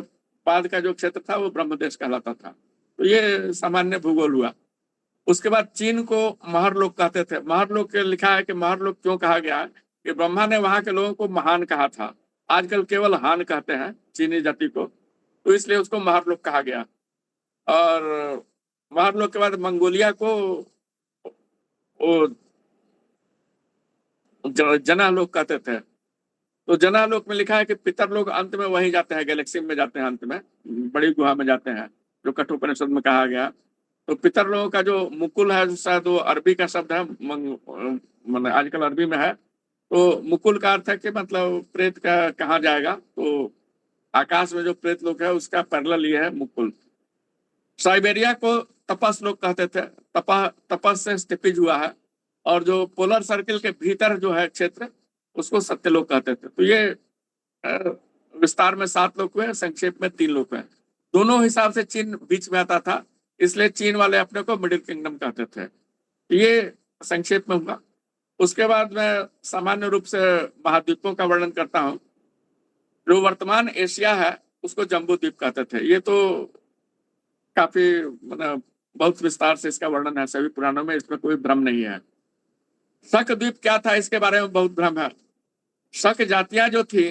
[SPEAKER 3] बाद का जो क्षेत्र था वो ब्रह्मदेश कहलाता था। तो ये सामान्य भूगोल हुआ। उसके बाद चीन को महरलोक कहते थे। महरलोक के लिखा है कि महरलोक क्यों कहा गया है कि ब्रह्मा ने वहां के लोगों को महान कहा था। आजकल केवल हान कहते हैं चीनी जाति को, तो इसलिए उसको महरलोक कहा गया। और महरलोक के बाद मंगोलिया को वो जनालोक कहते थे। तो जनालोक में लिखा है कि पितर लोग अंत में वहीं जाते हैं, गैलेक्सी में जाते हैं, अंत में बड़ी गुहा में जाते हैं, जो कठोपनिषद में कहा गया। तो पितर लोगों का जो मुकुल है, शायद वो अरबी का शब्द है, मतलब आजकल अरबी में है। तो मुकुल का अर्थ है कि मतलब प्रेत का कहाँ जाएगा। तो आकाश में जो प्रेत लोग है उसका पैरेलल ये है मुकुल। साइबेरिया को तपस लोग कहते थे। तपस से स्टिपिज हुआ है। और जो पोलर सर्किल के भीतर जो है क्षेत्र उसको सत्यलोक कहते थे। तो ये विस्तार में 7 लोग हुए, संक्षेप में 3 लोग हुए। दोनों हिसाब से चीन बीच में आता था, इसलिए चीन वाले अपने को मिडिल किंगडम कहते थे। ये संक्षेप में हुआ। उसके बाद मैं सामान्य रूप से महाद्वीपों का वर्णन करता हूँ। जो वर्तमान एशिया है उसको जम्बू द्वीप कहते थे। ये तो काफी मतलब बहुत विस्तार से इसका वर्णन है सभी पुराणों में, इसमें कोई भ्रम नहीं है। शक द्वीप क्या था इसके बारे में बहुत भ्रम है। शक जातियां जो थी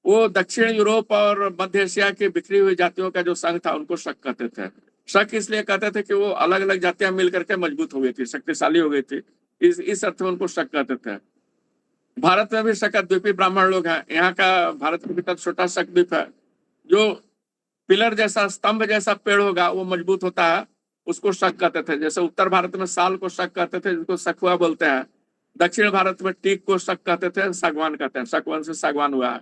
[SPEAKER 3] वो दक्षिण यूरोप और मध्य एशिया की बिखरी हुई जातियों का जो संघ था उनको शक कहते थे। शक इसलिए कहते थे कि वो अलग अलग जातियां मिल करके मजबूत हो गई थी, शक्तिशाली हो गई थी, इस अर्थ में उनको शक कहते थे। भारत में भी शकद्वीपी ब्राह्मण लोग हैं। यहाँ का भारत के भीतर छोटा शकद्वीप है, जो पिलर जैसा स्तंभ जैसा पेड़ होगा वो मजबूत होता है, उसको शक कहते थे। जैसे उत्तर भारत में साल को शक कहते थे, जिसको सखुआ बोलते हैं। दक्षिण भारत में टीक को शक कहते थे, सागवान कहते हैं, शकवन से सागवान हुआ है।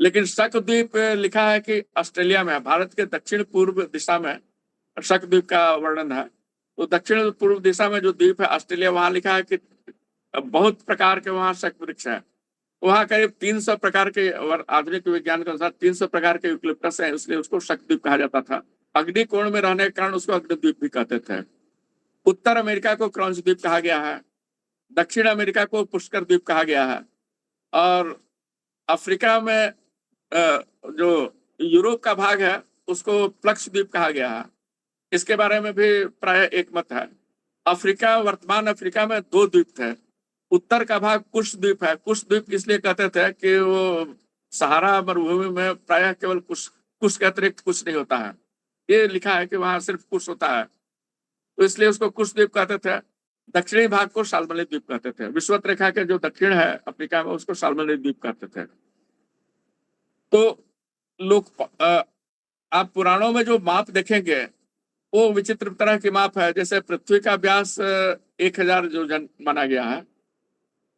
[SPEAKER 3] लेकिन शकद्वीप लिखा है कि ऑस्ट्रेलिया में है, भारत के दक्षिण पूर्व दिशा में शकद्वीप का वर्णन है। तो दक्षिण पूर्व दिशा में जो द्वीप है ऑस्ट्रेलिया, वहां लिखा है कि बहुत प्रकार के वहां शक वृक्ष है। वहां करीब 300 प्रकार के, और आधुनिक विज्ञान के अनुसार 300 प्रकार के यूकलिप्टस है, इसलिए उसको शक्द्वीप कहा जाता था। अग्निकोण में रहने के कारण उसको अग्निद्वीप भी कहते थे। उत्तर अमेरिका को क्रॉन्स द्वीप कहा गया है, दक्षिण अमेरिका को पुष्कर द्वीप कहा गया है, और अफ्रीका में जो यूरोप का भाग है उसको प्लक्स द्वीप कहा गया है। इसके बारे में भी प्राय एक मत है। अफ्रीका, वर्तमान अफ्रीका में 2 द्वीप थे। उत्तर का भाग कुश द्वीप है। कुश द्वीप इसलिए कहते थे कि वो सहारा मरुभूमि में प्रायः केवल कुश के अतिरिक्त कुछ नहीं होता है। ये लिखा है कि वहां सिर्फ कुश होता है, तो इसलिए उसको कुश द्वीप कहते थे। दक्षिणी भाग को शाल्मली द्वीप कहते थे। विषुवत रेखा के जो दक्षिण है अफ्रीका में, उसको शाल्मली द्वीप कहते थे। तो लोग आप पुराणों में जो माप देखेंगे वो विचित्र तरह की माप है। जैसे पृथ्वी का व्यास 1000 योजन माना गया है,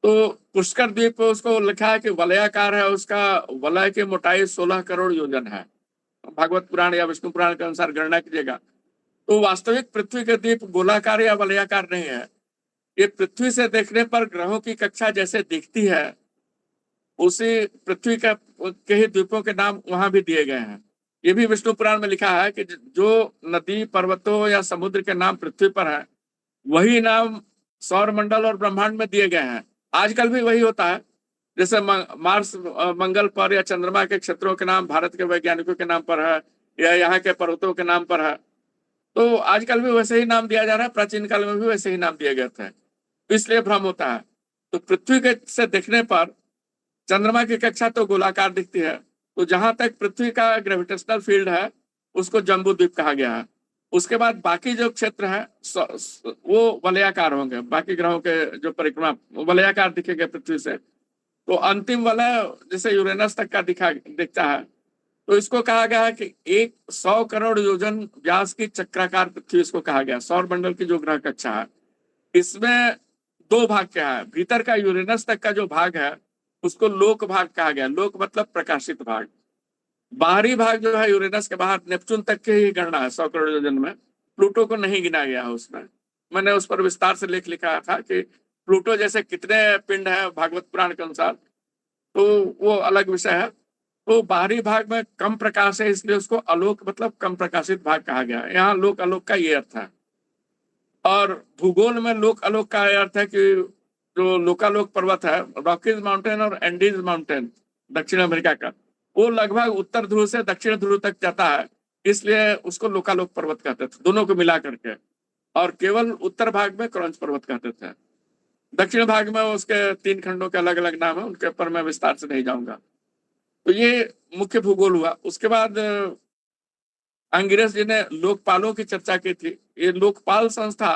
[SPEAKER 3] तो पुष्कर द्वीप उसको लिखा है कि वलयाकार है, उसका वलय की मोटाई 16 करोड़ योजन है। भागवत पुराण या विष्णु पुराण के अनुसार गणना कीजिएगा। तो वास्तविक पृथ्वी के द्वीप गोलाकार या वलयाकार नहीं है। ये पृथ्वी से देखने पर ग्रहों की कक्षा जैसे दिखती है, उसी पृथ्वी के ही द्वीपों के नाम वहां भी दिए गए हैं। ये भी विष्णु पुराण में लिखा है कि जो नदी, पर्वतों या समुद्र के नाम पृथ्वी पर है, वही नाम सौर मंडल और ब्रह्मांड में दिए गए हैं। आजकल भी वही होता है। जैसे मार्स, मंगल पर या चंद्रमा के क्षेत्रों के नाम भारत के वैज्ञानिकों के नाम पर है, या यहाँ के पर्वतों के नाम पर है। तो आजकल भी वैसे ही नाम दिया जा रहा है, प्राचीन काल में भी वैसे ही नाम दिए गए थे, इसलिए भ्रम होता है। तो पृथ्वी के से देखने पर चंद्रमा की कक्षा तो गोलाकार दिखती है, तो जहां तक पृथ्वी का ग्रेविटेशनल फील्ड है उसको जम्बू द्वीप कहा गया है। उसके बाद बाकी जो क्षेत्र है वो वलयाकार होंगे। बाकी ग्रहों के जो परिक्रमा वलयाकार दिखेंगे पृथ्वी से। तो अंतिम वलय जैसे यूरेनस तक का दिखता है, तो इसको कहा गया है कि 100 करोड़ योजन व्यास की चक्राकार पृथ्वी इसको कहा गया। सौर मंडल की जो ग्रह कक्षा है, इसमें 2 भाग क्या है। भीतर का यूरेनस तक का जो भाग है उसको लोक भाग कहा गया। लोक मतलब प्रकाशित भाग। बाहरी भाग जो है यूरेनस के बाहर, नेपच्यून तक की ही गणना है 100 करोड़ योजन में। प्लूटो को नहीं गिना गया है उसमें। मैंने उस पर विस्तार से लेख लिखा था कि प्लूटो जैसे कितने पिंड है भागवत पुराण के अनुसार, तो वो अलग विषय है। तो बाहरी भाग में कम प्रकाश है, इसलिए उसको आलोक मतलब कम प्रकाशित भाग कहा गया है। यहाँ लोक आलोक का ये अर्थ है। और भूगोल में लोक आलोक का अर्थ है कि जो लोकालोक पर्वत है, रॉकीज माउंटेन और एंडीज माउंटेन दक्षिण अमेरिका का, वो लगभग उत्तर ध्रुव से दक्षिण ध्रुव तक जाता है, इसलिए उसको लोकालोक पर्वत कहते थे, दोनों को मिला करके। और केवल उत्तर भाग में क्रॉन्च पर्वत कहते थे। दक्षिण भाग में उसके 3 खंडों के अलग अलग नाम है, उनके ऊपर मैं विस्तार से नहीं जाऊंगा। तो ये मुख्य भूगोल हुआ। उसके बाद अंग्रेज जी ने लोकपालों की चर्चा की थी। ये लोकपाल संस्था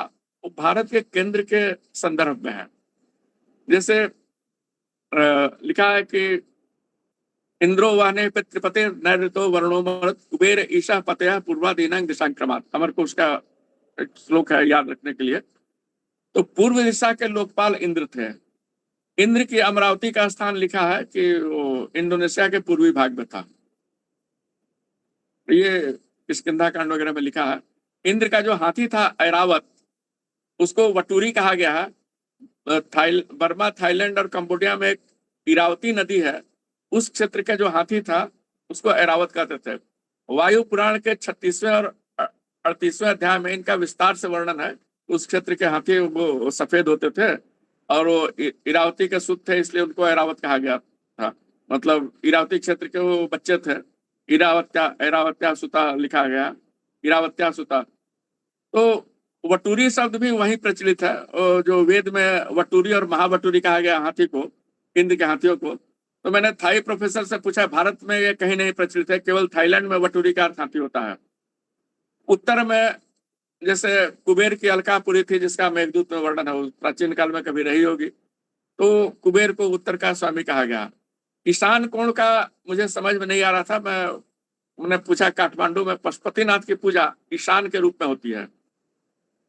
[SPEAKER 3] भारत के केंद्र के संदर्भ में है। जैसे लिखा है कि इंद्रो वाहने पितृपते नैऋतो वर्णो मरुत कुबेर ईशा पतया पूर्वादीनां दिशांक्रमात्। अमर को उसका एक श्लोक है याद रखने के लिए। तो पूर्व दिशा के लोकपाल इंद्र थे। इंद्र की अमरावती का स्थान लिखा है कि वो इंडोनेशिया के पूर्वी भाग में था। ये किष्किंधा कांड वगैरह में लिखा है। इंद्र का जो हाथी था ऐरावत, उसको वटूरी कहा गया है। बर्मा, थाईलैंड और कंबोडिया में एक इरावती नदी है, उस क्षेत्र का जो हाथी था उसको ऐरावत कहते थे। वायु पुराण के 36वें और 38वें अध्याय में इनका विस्तार से वर्णन है। उस क्षेत्र के हाथी वो सफेद होते थे और वो इरावती के सुत थे, इसलिए उनको ऐरावत कहा गया था। मतलब इरावती क्षेत्र के वो बच्चे थे। इरावत्या, ऐरावत्या सुता लिखा गया, इरावत्या सुता। तो वटूरी शब्द भी वहीं प्रचलित है, जो वेद में वटूरी और महावटूरी कहा गया हाथी को, हिंद के हाथियों को। तो मैंने थाई प्रोफेसर से पूछा, भारत में ये कहीं नहीं प्रचलित है, केवल थाईलैंड में वटूरी का अर्थ हाथी होता है। उत्तर में जैसे कुबेर की अलकापुरी थी, जिसका मेघदूत में वर्णन है, प्राचीन काल में कभी रही होगी, तो कुबेर को उत्तर का स्वामी कहा गया। ईशान कोण का मुझे समझ में नहीं आ रहा था, मैंने पूछा, काठमांडू में पशुपतिनाथ की पूजा ईशान के रूप में होती है,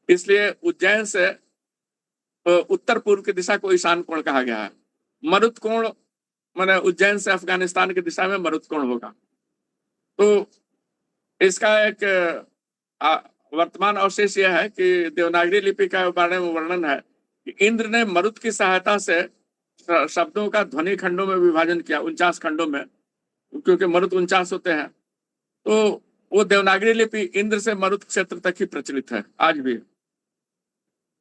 [SPEAKER 3] इसलिए उज्जैन से उत्तर पूर्व की दिशा को ईशान कोण कहा गया है। मरुत कोण माने उज्जैन से अफगानिस्तान की दिशा में मरुत कोण होगा। तो इसका एक वर्तमान अवशेष यह है कि देवनागरी लिपि का बारे में वर्णन है कि इंद्र ने मरुत की सहायता से शब्दों का ध्वनि खंडों में विभाजन किया, 49 खंडों में, क्योंकि मरुत 49 होते हैं। तो वो देवनागरी लिपि इंद्र से मरुत क्षेत्र तक ही प्रचलित है आज भी।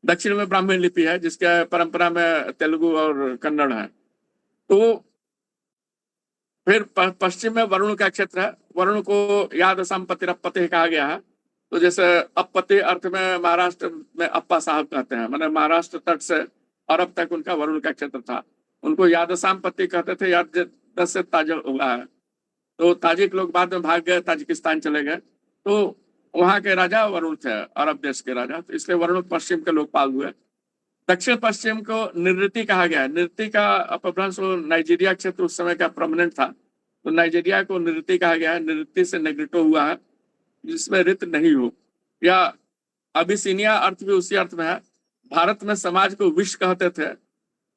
[SPEAKER 3] दक्षिण में ब्राह्मण लिपि है, जिसके परंपरा में तेलुगु और कन्नड़ है। तो फिर पश्चिम में वरुण का क्षेत्र है। वरुण को याद संपत्ति कहा गया है। तो जैसे अपपति अर्थ में महाराष्ट्र में अप्पा साहब कहते हैं, माने महाराष्ट्र तट से अरब तक उनका वरुण का क्षेत्र था। उनको याद संपत्ति कहते थे, याद से ताजिक हुआ है। तो ताजिक लोग बाद में भाग गए, ताजिकिस्तान चले गए, तो वहां के राजा वरुण थे, अरब देश के राजा, तो इसलिए वरुण पश्चिम के लोकपाल हुए। दक्षिण पश्चिम को निवृत्ति कहा गया है। निवृत्ति का अपभ्रंश नाइजीरिया क्षेत्र उस समय का प्रोमिनेंट था, तो नाइजीरिया को निवृत्ति कहा गया है। निवृत्ति से नेग्रिटो हुआ है, जिसमें रित नहीं हो, या अबिसिनिया अर्थ भी उसी अर्थ में है। भारत में समाज को विष कहते थे,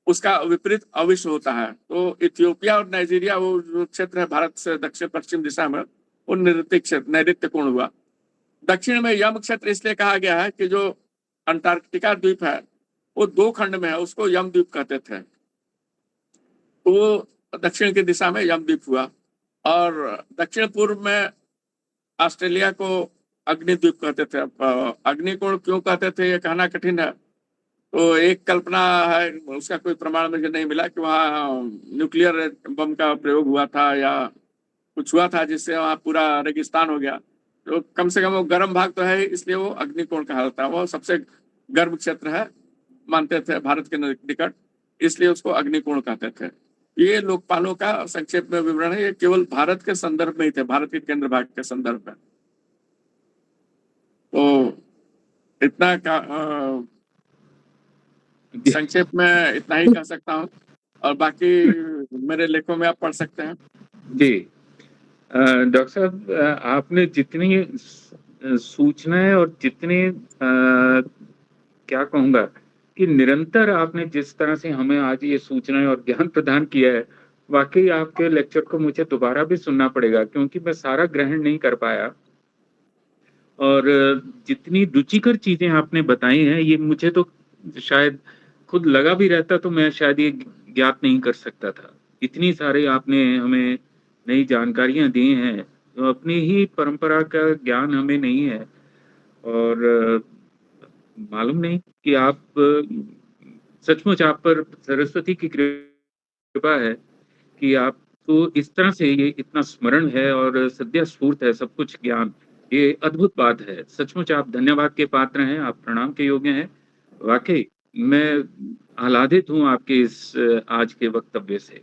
[SPEAKER 3] उसका विपरीत अविष होता है। तो इथियोपिया और नाइजीरिया, वो जो क्षेत्र है भारत से दक्षिण पश्चिम दिशा में, वो नैऋत्य क्षेत्र, नैऋत्य कोण हुआ। दक्षिण में यम क्षेत्र इसलिए कहा गया है कि जो अंटार्कटिका द्वीप है वो 2 खंड में है, उसको यम द्वीप कहते थे, तो वो दक्षिण की दिशा में यम द्वीप हुआ। और दक्षिण पूर्व में ऑस्ट्रेलिया को अग्निद्वीप कहते थे। अग्निकोण क्यों कहते थे ये कहना कठिन है। तो एक कल्पना है, उसका कोई प्रमाण मुझे नहीं मिला, कि वहाँ न्यूक्लियर बम का प्रयोग हुआ था या कुछ हुआ था, जिससे वहाँ पूरा रेगिस्तान हो गया। तो कम से कम वो गर्म भाग तो है, इसलिए वो अग्निकोण कहा जाता है। वो सबसे गर्म क्षेत्र है मानते थे भारत के निकट, इसलिए उसको अग्निकोण कहते थे। ये लोकपालों का संक्षेप में विवरण है। ये केवल भारत के संदर्भ में ही थे, भारत के केंद्र भाग के संदर्भ में। तो इतना का संक्षेप में इतना ही कह सकता हूँ, और बाकी मेरे लेखों में आप पढ़ सकते हैं।
[SPEAKER 1] जी डॉक्टर साहब, आपने जितनी सूचनाएं और जितने क्या कहूँगा कि निरंतर आपने जिस तरह से हमें आज ये सूचनाएं और ज्ञान प्रदान किया है, वाकई आपके लेक्चर को मुझे दोबारा भी सुनना पड़ेगा, क्योंकि मैं सारा ग्रहण नहीं कर पाया। और जितनी रुचिकर चीजें आपने बताई हैं, ये मुझे तो शायद खुद लगा भी रहता तो मैं शायद ये ज्ञात नहीं कर सकता था। इतनी सारे आपने हमें नई जानकारियां दी हैं, तो अपनी ही परंपरा का ज्ञान हमें नहीं है, और मालूम नहीं कि आप सचमुच आप पर सरस्वती की कृपा है कि आपको इस तरह से ये इतना स्मरण है और सद्य स्फूर्त है सब कुछ ज्ञान। ये अद्भुत बात है। सचमुच आप धन्यवाद के पात्र हैं, आप प्रणाम के योग्य हैं। वाकई मैं आह्लादित हूँ आपके इस आज के वक्तव्य से।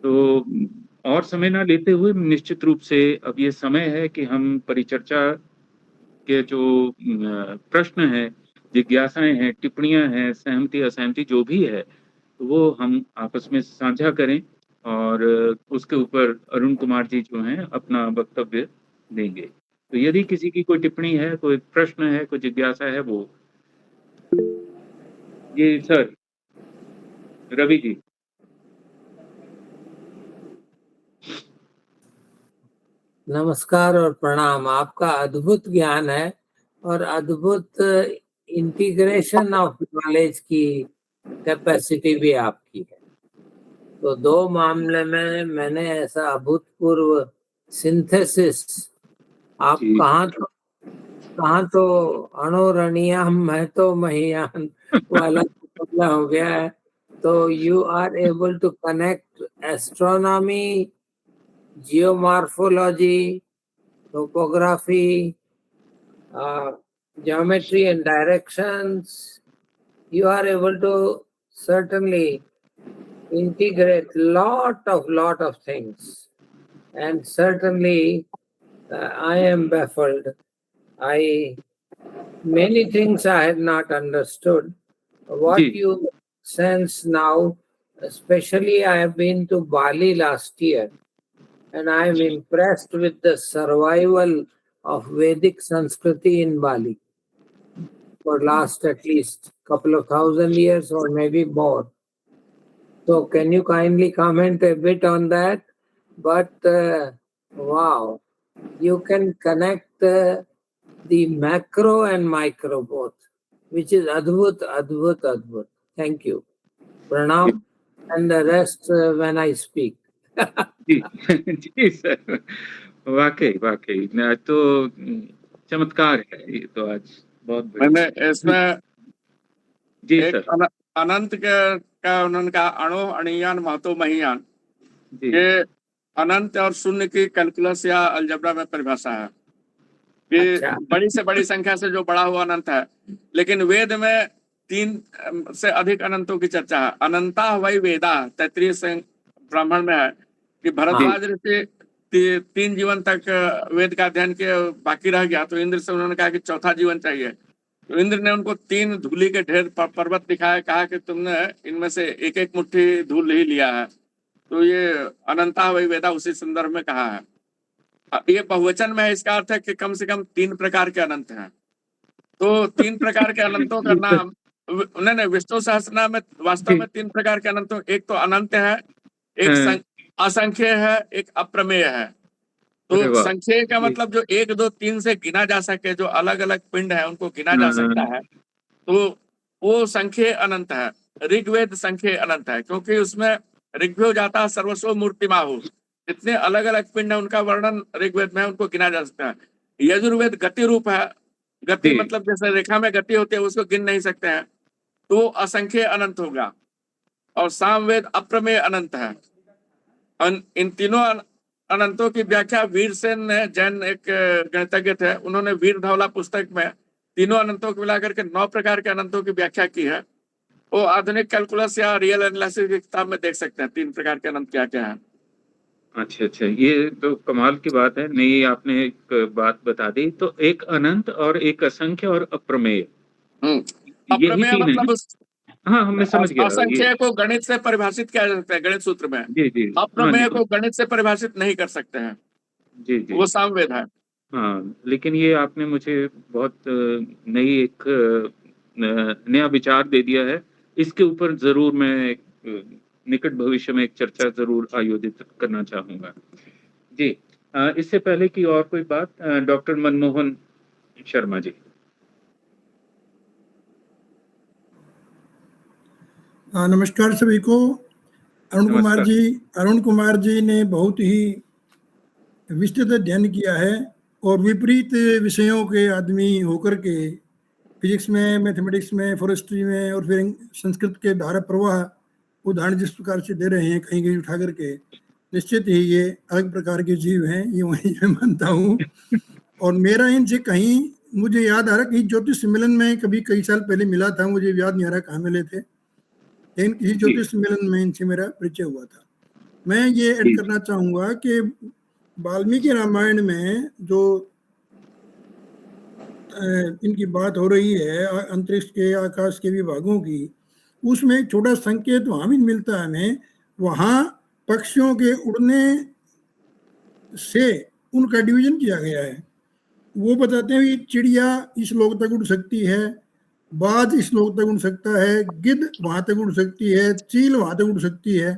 [SPEAKER 1] तो और समय ना लेते हुए निश्चित रूप से अब ये समय है कि हम परिचर्चा के जो प्रश्न हैं, जिज्ञासाएं हैं, टिप्पणियां हैं, सहमति असहमति जो भी है, वो हम आपस में साझा करें, और उसके ऊपर अरुण कुमार जी जो हैं अपना वक्तव्य देंगे। तो यदि किसी की कोई टिप्पणी है, कोई प्रश्न है, कोई जिज्ञासा है, वो ये सर रवि जी।
[SPEAKER 2] नमस्कार और प्रणाम। आपका अद्भुत ज्ञान है और अद्भुत इंटीग्रेशन ऑफ नॉलेज की कैपेसिटी भी आपकी है। तो 2 मामले में मैंने ऐसा अभूतपूर्व सिंथेसिस, आप कहाँ तो अणुरणीयाम मैं तो महियान वाला मुकाबला हो गया है। तो you are able to connect astronomy, geomorphology, topography, geometry and directions, you are able to certainly integrate lot of things. And certainly, I am baffled. Many things I had not understood. What
[SPEAKER 1] जी
[SPEAKER 2] you sense now, especially I have been to Bali last year, and I am impressed with the survival of Vedic Sanskriti in Bali for last at least couple of thousand years or maybe more. So can you kindly comment a bit on that? But wow, you can connect the macro and micro both, which is adbhut. Thank you. Pranam, and the rest when I speak.
[SPEAKER 1] जी जी सर, वाकई ना तो चमत्कार है ये तो आज बहुत
[SPEAKER 3] मैंने
[SPEAKER 1] बढ़िया।
[SPEAKER 3] इसमें
[SPEAKER 1] जी
[SPEAKER 3] एक
[SPEAKER 1] सर।
[SPEAKER 3] अनंत के का उन्होंने कहा अणु अणियान महतो महियान,
[SPEAKER 1] जी
[SPEAKER 3] ये अनंत और शून्य की कैलकुलस या अलजबरा में परिभाषा है कि
[SPEAKER 2] अच्छा,
[SPEAKER 3] बड़ी से बड़ी संख्या से जो बड़ा हुआ अनंत है। लेकिन वेद में 3 से अधिक अनंतों की चर्चा है। अनंता वही वेदा 33 ब्राह्मण में है कि भरद्वाज ऋषि 3 जीवन तक वेद का अध्ययन किया, बाकी रह गया तो इंद्र से उन्होंने कहा कि चौथा जीवन चाहिए। तो इंद्र ने उनको 3 धूलि के ढेर पर्वत दिखाया, कहा कि तुमने इनमें से एक एक मुट्ठी धूल ही लिया है। तो ये अनंता वही वेदा उसी संदर्भ में कहा है। ये बहुवचन में है, इसका अर्थ है कि कम से कम 3 प्रकार के अनंत हैं। तो 3 प्रकार के अनंतों का नाम नहीं विष्णु सहस्त्रनाम में वास्तव में 3 प्रकार के अनंतों, एक तो अनंत है, एक असंख्य है, एक अप्रमेय है। तो संख्य का मतलब जो 1 2 3 से गिना जा सके, जो अलग अलग पिंड है उनको गिना जा सकता है, तो वो संख्य अनंत है। ऋग्वेद संख्य अनंत है क्योंकि उसमें ऋग्वेद जाता है सर्वस्व मूर्तिमाहु, जितने अलग अलग पिंड है उनका वर्णन ऋग्वेद में उनको गिना जा सकता है। यजुर्वेद गति रूप है, गति मतलब जैसे रेखा में गति होती है उसको गिन नहीं सकते हैं, तो असंख्य अनंत होगा। और सामवेद अप्रमेय अनंत है। इन तीनों अनंतों की व्याख्या वीरसेन ने, जैन एक गणितज्ञ थे, उन्होंने वीर धवला पुस्तक में तीनों अनंतों को मिलाकर के 9 प्रकार के अनंतों की व्याख्या की है। वो आधुनिक कैलकुलस या रियल एनालिसिस की किताब में देख सकते हैं 3 प्रकार के अनंत क्या क्या है।
[SPEAKER 1] अच्छा, ये तो कमाल की बात है। नहीं, आपने एक बात बता दी। तो एक अनंत और एक असंख्य और अप्रमेय, यही
[SPEAKER 3] अप्रमेय
[SPEAKER 1] 3 है।
[SPEAKER 3] मतलब
[SPEAKER 1] हाँ, मैं समझ गया ये।
[SPEAKER 3] असंख्य को गणित से परिभाषित किया जा सकता है गणित सूत्र में।
[SPEAKER 1] जी।
[SPEAKER 3] अप्रमेय को गणित से परिभाषित नहीं कर सकते हैं।
[SPEAKER 1] जी
[SPEAKER 3] वो सामवेद है।
[SPEAKER 1] हाँ, लेकिन ये आपने मुझे बहुत नई एक नया विचार दे दिया है। इसके ऊपर जरूर मैं निकट भविष्य में एक चर्चा जरूर आयोजित करना चाहूंगा। जी, इससे पहले की और कोई बात, डॉक्टर मनमोहन शर्मा जी।
[SPEAKER 4] नमस्कार सभी को। अरुण कुमार जी ने बहुत ही विस्तृत अध्ययन किया है और विपरीत विषयों के आदमी होकर के फिजिक्स में, मैथमेटिक्स में, फॉरेस्ट्री में और फिर संस्कृत के धारा प्रवाह उदाहरण जिस प्रकार से दे रहे हैं कहीं कहीं उठा करके, निश्चित ही ये अलग प्रकार के जीव हैं, ये वही मैं मानता हूँ। और मेरा इनसे कहीं मुझे याद आ रहा कि ज्योतिष सम्मेलन में कभी कई साल पहले मिला था, मुझे याद नहीं आ रहा कहाँ मिले थे, लेकिन किसी ज्योतिष सम्मेलन में इनसे मेरा परिचय हुआ था। मैं ये ऐड करना चाहूंगा कि वाल्मीकि रामायण में जो इनकी बात हो रही है अंतरिक्ष के, आकाश के विभागों की, उसमें एक छोटा संकेत वहां भी मिलता है हमें। वहां पक्षियों के उड़ने से उनका डिवीजन किया गया है। वो बताते हैं कि चिड़िया इस लोक तक उड़ सकती है, बाज इस लोक तक उड़ सकता है, गिद्ध वहां तक उड़ सकती है, चील वहां तक उड़ सकती है।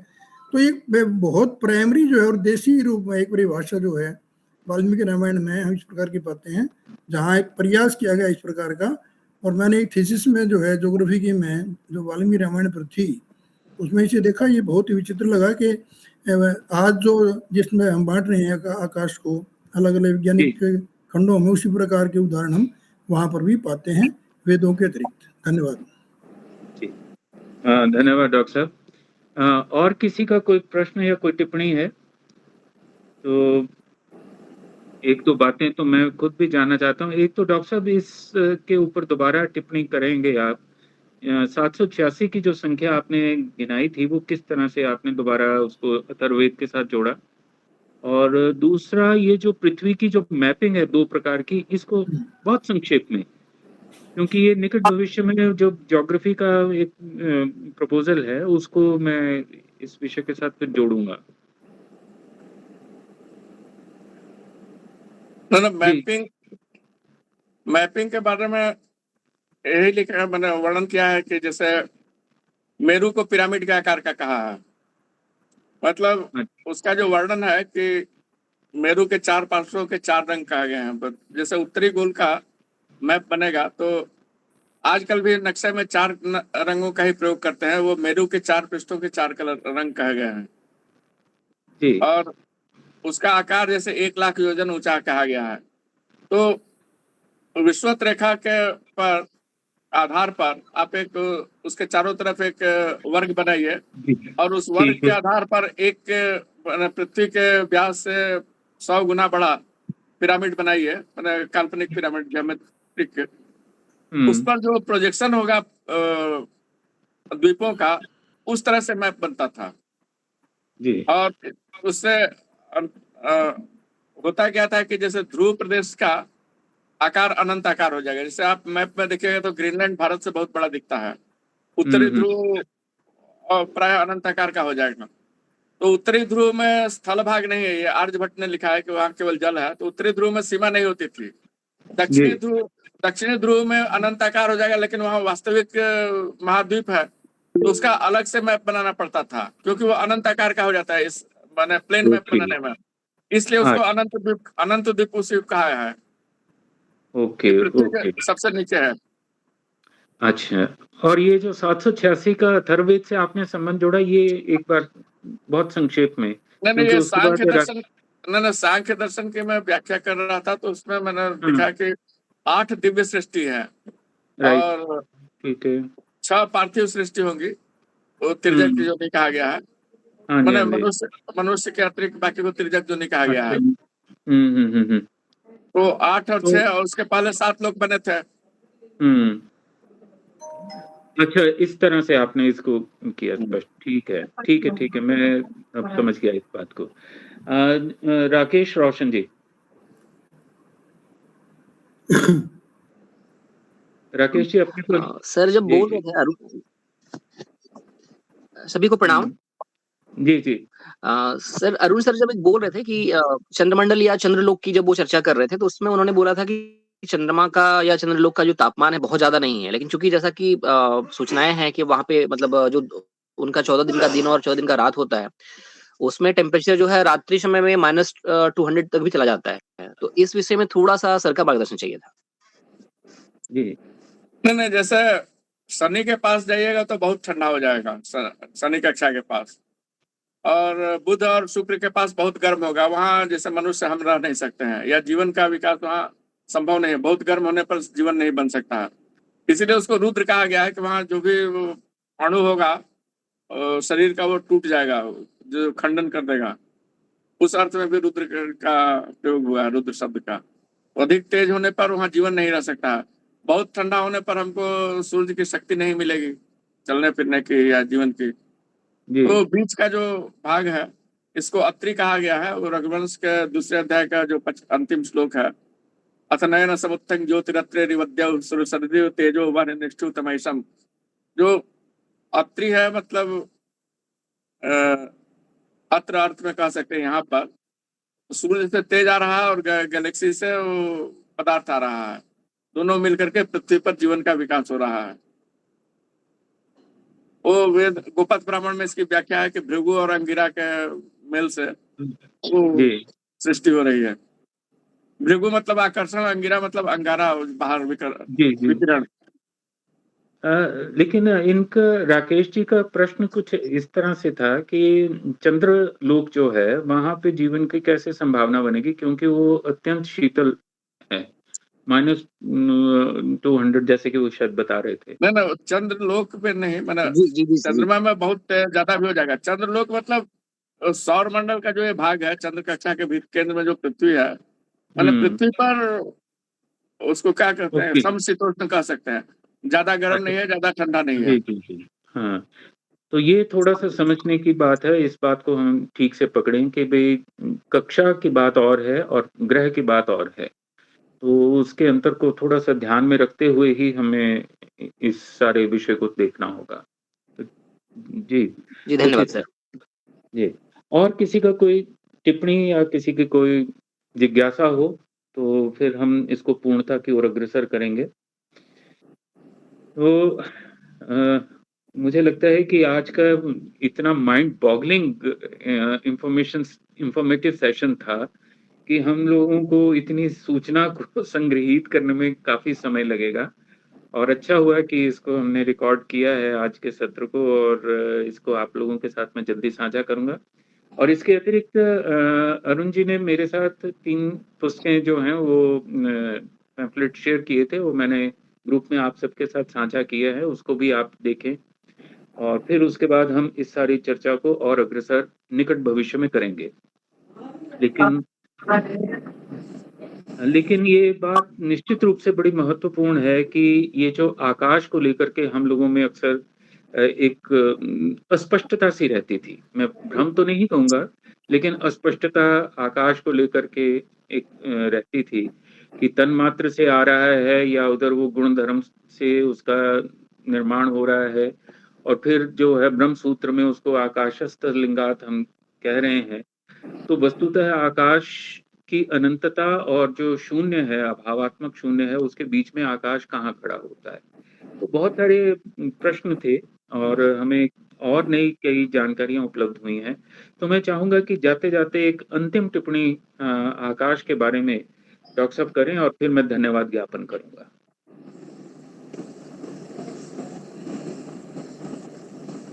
[SPEAKER 4] तो एक बहुत प्राइमरी जो है और देसी रूप में एक परिभाषा जो है वाल्मीकि रामायण में हम इस प्रकार की पाते हैं, जहाँ एक प्रयास किया गया इस प्रकार का। और मैंने एक थीसिस में जो है ज्योग्राफी की में जो वाल्मीकि रामायण पर थी, उसमें इसे देखा, ये बहुत ही विचित्र लगा कि आज जो जिसमें हम बांट रहे हैं आकाश को अलग अलग वैज्ञानिक खंडों में, उसी प्रकार के उदाहरण हम वहां पर भी पाते हैं वेदों के अतिरिक्त। धन्यवाद।
[SPEAKER 1] धन्यवाद डॉक्टर साहब। और किसी का कोई प्रश्न या कोई टिप्पणी है तो एक दो बातें तो मैं खुद भी जानना चाहता हूँ। एक तो डॉक्टर साहब इस के ऊपर दोबारा टिप्पणी करेंगे आप? 786 की जो संख्या आपने गिनाई थी, वो किस तरह से आपने दोबारा उसको अथर्ववेद के साथ जोड़ा? और दूसरा, ये जो पृथ्वी की जो मैपिंग है 2 प्रकार की, इसको बहुत संक्षेप में, क्योंकि ये निकट भविष्य में जो ज्योग्राफी का एक प्रपोज़ल है, उसको मैं इस विषय के साथ फिर जोड़ूँगा।
[SPEAKER 3] ना
[SPEAKER 1] जी।
[SPEAKER 3] मैपिंग के बारे में यही लिखा, मैंने वर्णन किया है कि जैसे मेरू को पिरामिड के आकार का कहा है। मतलब
[SPEAKER 1] अच्छा।
[SPEAKER 3] उसका जो वर्णन है कि मेरू के 4 पार्श्वों के 4 रंग कहा गए हैं। जैसे उत्तरी गोल का मैप बनेगा तो आजकल भी नक्शे में 4 रंगों का ही प्रयोग करते हैं। वो मेरू के 4 पृष्ठों के 4 कलर रंग कहे गए हैं।
[SPEAKER 1] जी।
[SPEAKER 3] और उसका आकार जैसे 1 लाख योजन ऊंचा कहा गया है। तो विषुवत रेखा के पर आधार पर आप एक उसके चारों तरफ एक वर्ग बनाइए
[SPEAKER 1] जी,
[SPEAKER 3] और उस वर्ग
[SPEAKER 1] ठीक
[SPEAKER 3] के
[SPEAKER 1] है।
[SPEAKER 3] आधार पर एक पृथ्वी के व्यास से 100 गुना बड़ा पिरामिड बनाइए, मैंने काल्पनिक पिरामिड ज्योमेट्रिक। उस
[SPEAKER 1] हुँ।
[SPEAKER 3] पर जो प्रोजेक्शन होगा द्वीपों का, उस तरह से मैप बनता था।
[SPEAKER 1] जी।
[SPEAKER 3] और उससे होता क्या था कि जैसे ध्रुव प्रदेश का आकार अनंत आकार हो जाएगा। जैसे आप मैप में देखिएगा तो ग्रीनलैंड भारत से बहुत बड़ा दिखता है।
[SPEAKER 1] हुँ,
[SPEAKER 3] उत्तरी
[SPEAKER 1] हुँ।
[SPEAKER 3] ध्रुव प्राय अनंत आकार का हो जाएगा। तो उत्तरी ध्रुव में स्थल भाग नहीं है, ये आर्यभट्ट ने लिखा है कि वहां केवल जल है। तो उत्तरी ध्रुव में सीमा नहीं होती थी।
[SPEAKER 1] जी।
[SPEAKER 3] दक्षिणी ध्रुव में अनंत आकार हो जाएगा, लेकिन वहां वास्तविक महाद्वीप है तो उसका अलग से मैप बनाना पड़ता था, क्योंकि वो अनंत आकार का हो जाता है इस माने प्लेन मैप
[SPEAKER 1] ओके।
[SPEAKER 3] बनाने में। इसलिए उसको
[SPEAKER 1] अच्छा।
[SPEAKER 3] अनंत द्वीप उसी कहा है कि
[SPEAKER 1] ओके,
[SPEAKER 3] पृथ्वी
[SPEAKER 1] ओके।
[SPEAKER 3] के सबसे नीचे है।
[SPEAKER 1] अच्छा, और ये जो 786 का अथर्ववेद से आपने संबंध जोड़ा, ये एक बार बहुत संक्षेप में,
[SPEAKER 3] नहीं नहीं,
[SPEAKER 1] क्योंकि
[SPEAKER 3] ये
[SPEAKER 1] उसके बाद
[SPEAKER 3] सांख्य दर्शन की मैं व्याख्या कर रहा था, तो उसमें मैंने
[SPEAKER 1] हाँ,
[SPEAKER 3] लिखा कि 8 दिव्य सृष्टि है
[SPEAKER 1] राइट,
[SPEAKER 3] और
[SPEAKER 1] ठीक है।
[SPEAKER 3] 6 पार्थिव सृष्टि होंगी। वो तिर्यक
[SPEAKER 1] हुँ।
[SPEAKER 3] जो नहीं कहा गया है,
[SPEAKER 1] हाँ जी,
[SPEAKER 3] मैंने
[SPEAKER 1] हाँ जी।
[SPEAKER 3] मनुष्य के अतिरिक्त बाकी को तिर्यक जो नहीं कहा गया
[SPEAKER 1] अच्छा।
[SPEAKER 3] है।
[SPEAKER 1] हुँ।
[SPEAKER 3] तो 8 और
[SPEAKER 1] तो
[SPEAKER 3] 6 और उसके पहले 7 लोग बने थे।
[SPEAKER 1] हुँ। अच्छा, इस तरह से आपने इसको किया स्पष्ट। ठीक है, मैं अब समझ गया इस बात को। राकेश रोशन जी। राकेश जी, अपने को
[SPEAKER 5] सर जब
[SPEAKER 1] जी,
[SPEAKER 5] बोल
[SPEAKER 1] जी।
[SPEAKER 5] रहे थे अरुण, सभी को प्रणाम।
[SPEAKER 1] जी, जी।
[SPEAKER 5] सर अरुण सर जब एक बोल रहे थे कि चंद्रमंडल या चंद्रलोक की जब वो चर्चा कर रहे थे, तो उसमें उन्होंने बोला था कि चंद्रमा का या चंद्रलोक का जो तापमान है बहुत ज्यादा नहीं है, लेकिन चूंकि जैसा कि सूचनाएं हैं कि वहां पे मतलब जो उनका 14 दिन का दिन और 14 दिन का रात होता है, उसमें टेम्परेचर जो है रात्रि समय में -200 तक भी चला जाता है। तो इस विषय में थोड़ा सा सर का मार्गदर्शन चाहिए था।
[SPEAKER 1] जी।
[SPEAKER 3] नहीं, जैसे शनि के पास जाइएगा तो बहुत ठंडा हो जाएगा, शनि कक्षा के पास। और बुध और शुक्र के पास बहुत गर्म होगा। वहां जैसे मनुष्य हम रह नहीं सकते हैं, या जीवन का विकास वहां संभव नहीं है। बहुत गर्म होने पर जीवन नहीं बन सकता है। इसीलिए उसको रुद्र कहा गया है कि वहां जो भी वो अणु होगा शरीर का, वो टूट जाएगा, जो खंडन कर देगा। उस अर्थ में भी रुद्र का प्रयोग हुआ है, रुद्र शब्द का। अधिक तेज होने पर वहां जीवन नहीं रह सकता है। बहुत ठंडा होने पर हमको सूर्य की शक्ति नहीं मिलेगी चलने फिरने की या जीवन की।
[SPEAKER 1] जी।
[SPEAKER 3] तो बीच का जो भाग है, इसको अत्रि कहा गया है। वो रघुवंश के दूसरे अध्याय का जो अंतिम श्लोक है, अथ नयन समुत्थं ज्योतिरत्रे रिवद्यौ सुरसरिदेव तेजो वन निष्ठु तमैसम। जो अत्रि है, मतलब अत्र अर्थ में कह सकते हैं यहाँ पर सूर्य से तेज आ रहा है और गैलेक्सी से वो पदार्थ आ रहा है। दोनों मिलकर के पृथ्वी पर जीवन का विकास हो रहा है। वो वेद गोपथ ब्राह्मण में इसकी व्याख्या है कि भृगु और अंगिरा के मेल से वो
[SPEAKER 1] जी।
[SPEAKER 3] सृष्टि हो रही है। भृगु मतलब आकर्षण, अंगिरा मतलब अंगारा, बाहर
[SPEAKER 1] जी।
[SPEAKER 3] विकिरण।
[SPEAKER 1] लेकिन इनका, राकेश जी का प्रश्न कुछ इस तरह से था कि चंद्रलोक जो है, वहाँ पे जीवन की कैसे संभावना बनेगी? क्योंकि वो अत्यंत शीतल है। -200 जैसे कि वो शायद बता रहे थे।
[SPEAKER 3] नहीं, चंद्रलोक पे नहीं, मैंने
[SPEAKER 5] जी।
[SPEAKER 3] चंद्रमा में बहुत ज्यादा भी हो जाएगा। चंद्रलोक मतलब सौर मंडल का जो ये भाग है, चंद्र कक्षा के केंद्र में जो पृथ्वी है, मतलब पृथ्वी पर उसको क्या कहते हैं,
[SPEAKER 1] ओके।
[SPEAKER 3] समशीतोष्ण कह सकते हैं, ज्यादा गर्म
[SPEAKER 1] अच्छा,
[SPEAKER 3] नहीं है, ज्यादा ठंडा नहीं है।
[SPEAKER 1] जी, जी, जी। हाँ, तो ये थोड़ा-सा समझने की बात है, इस बात को हम ठीक से पकड़ें कि भई कक्षा की बात और है और ग्रह की बात और है। तो उसके अंतर को थोड़ा-सा ध्यान में रखते हुए ही हमें इस सारे विषय को देखना होगा। तो जी,
[SPEAKER 5] जी,
[SPEAKER 1] देखिए
[SPEAKER 5] धन्यवाद सर।
[SPEAKER 1] जी, और किसी का कोई टिप्पणी या किसी की कोई जिज्ञासा हो, तो फिर हम इसको पूर्णता की ओर अग्रसर करेंगे। तो मुझे लगता है कि आज का इतना माइंड बॉगलिंग इन्फॉर्मेटिव सेशन था कि हम लोगों को इतनी सूचना को संग्रहित करने में काफ़ी समय लगेगा और अच्छा हुआ कि इसको हमने रिकॉर्ड किया है आज के सत्र को और इसको आप लोगों के साथ मैं जल्दी साझा करूँगा। और इसके अतिरिक्त अरुण जी ने मेरे साथ 3 पुस्तकें जो हैं वो पैम्फलेट शेयर किए थे, वो मैंने ग्रुप में आप सबके साथ साझा किया है, उसको भी आप देखें और फिर उसके बाद हम इस सारी चर्चा को और अग्रसर निकट भविष्य में करेंगे। लेकिन लेकिन ये बात निश्चित रूप से बड़ी महत्वपूर्ण है कि ये जो आकाश को लेकर के हम लोगों में अक्सर एक अस्पष्टता सी रहती थी। मैं भ्रम तो नहीं कहूँगा, लेकिन अस्पष्टता आकाश को लेकर के एक रहती थी कि तन्मात्र से आ रहा है या उधर वो गुण धर्म से उसका निर्माण हो रहा है और फिर जो है ब्रह्म सूत्र में उसको आकाशस्थ लिंगात हम कह रहे हैं। तो वस्तुतः आकाश की अनंतता और जो शून्य है, अभावात्मक शून्य है, उसके बीच में आकाश कहाँ खड़ा होता है? तो बहुत सारे प्रश्न थे और हमें और नई कई जानकारियाँ उपलब्ध हुई हैं। तो मैं चाहूँगा कि जाते-जाते एक अंतिम टिप्पणी आकाश के बारे में डॉक्टर साहब करें और फिर मैं धन्यवाद ज्ञापन करूँगा।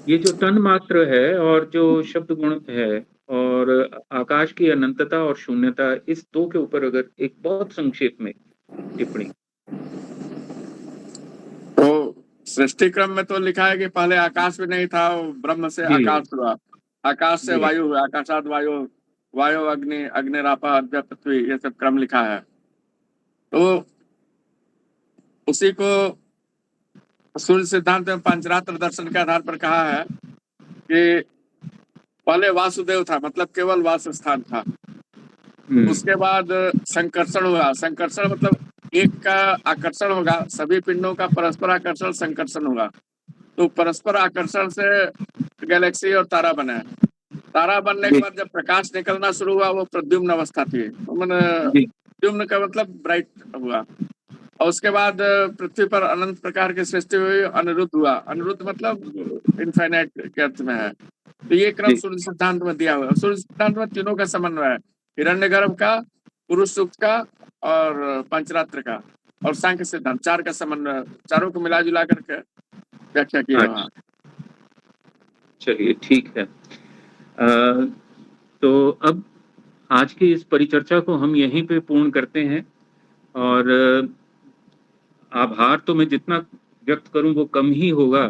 [SPEAKER 1] ये जो तन्मात्र है और जो शब्द गुण है और आकाश की अनंतता और शून्यता, इस 2 के ऊपर अगर एक बहुत संक्षेप में टिप्पणी।
[SPEAKER 3] तो सृष्टि क्रम में तो लिखा है कि पहले आकाश भी नहीं था, ब्रह्म से
[SPEAKER 1] जी,
[SPEAKER 3] आकाश हुआ, आकाश से
[SPEAKER 1] जी,
[SPEAKER 3] वायु हुआ, आकाशात वायु, वायु अग्नि, अग्निरापा अद्य पृथ्वी, ये सब क्रम लिखा है। तो उसी को सूर्य सिद्धांत में पंचरात्र दर्शन के आधार पर कहा है कि पहले वासुदेव था, मतलब केवल वास स्थान था।
[SPEAKER 1] हुँ,
[SPEAKER 3] उसके बाद संकर्षण हुआ, संकर्षण मतलब एक का आकर्षण होगा, सभी पिंडों का परस्पर आकर्षण संकर्षण होगा। तो परस्पर आकर्षण से गैलेक्सी और तारा बने। तारा बनने के
[SPEAKER 1] जी,
[SPEAKER 3] बाद जब प्रकाश निकलना शुरू हुआ, वो प्रद्युम्न अवस्था थी, तो मैंने
[SPEAKER 1] जी,
[SPEAKER 3] प्रद्युम्न का मतलब ब्राइट हुआ। और उसके बाद पृथ्वी पर अनंत प्रकार की सृष्टि हुई, अनिरुद्ध हुआ, अनिरुद्ध मतलब इनफाइनाइट के अर्थ में है। तो ये क्रम
[SPEAKER 1] जी,
[SPEAKER 3] सूर्य सिद्धांत में दिया हुआ है। सूर्य सिद्धांत में तीनों का समन्वय है, हिरण्यगर्भ का, पुरुष सूक्त का और पंचरात्र का और सांख्य सिद्धांत, 4 का समन्वय, चारों को मिला जुला करके व्याख्या की है वहाँ।
[SPEAKER 1] अच्छा, चलिए ठीक है। तो अब आज की इस परिचर्चा को हम यहीं पे पूर्ण करते हैं और आभार तो मैं जितना व्यक्त करूँ वो कम ही होगा,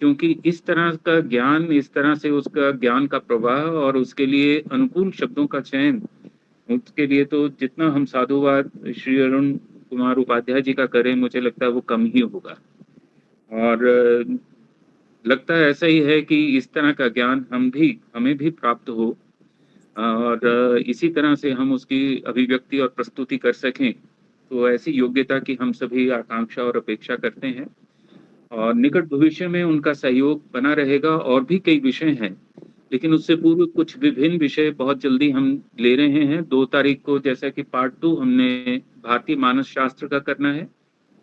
[SPEAKER 1] क्योंकि इस तरह का ज्ञान, इस तरह से उसका ज्ञान का प्रवाह और उसके लिए अनुकूल शब्दों का चयन, उसके लिए तो जितना हम साधुवाद श्री अरुण कुमार उपाध्याय जी का करें, मुझे लगता है वो कम ही होगा। और लगता है ऐसा ही है कि इस तरह का ज्ञान हमें भी प्राप्त हो और इसी तरह से हम उसकी अभिव्यक्ति और प्रस्तुति कर सकें, तो ऐसी योग्यता की हम सभी आकांक्षा और अपेक्षा करते हैं और निकट भविष्य में उनका सहयोग बना रहेगा। और भी कई विषय हैं, लेकिन उससे पूर्व कुछ विभिन्न विषय बहुत जल्दी हम ले रहे हैं। 2 तारीख को जैसा कि पार्ट 2 हमने भारतीय मानस शास्त्र का करना है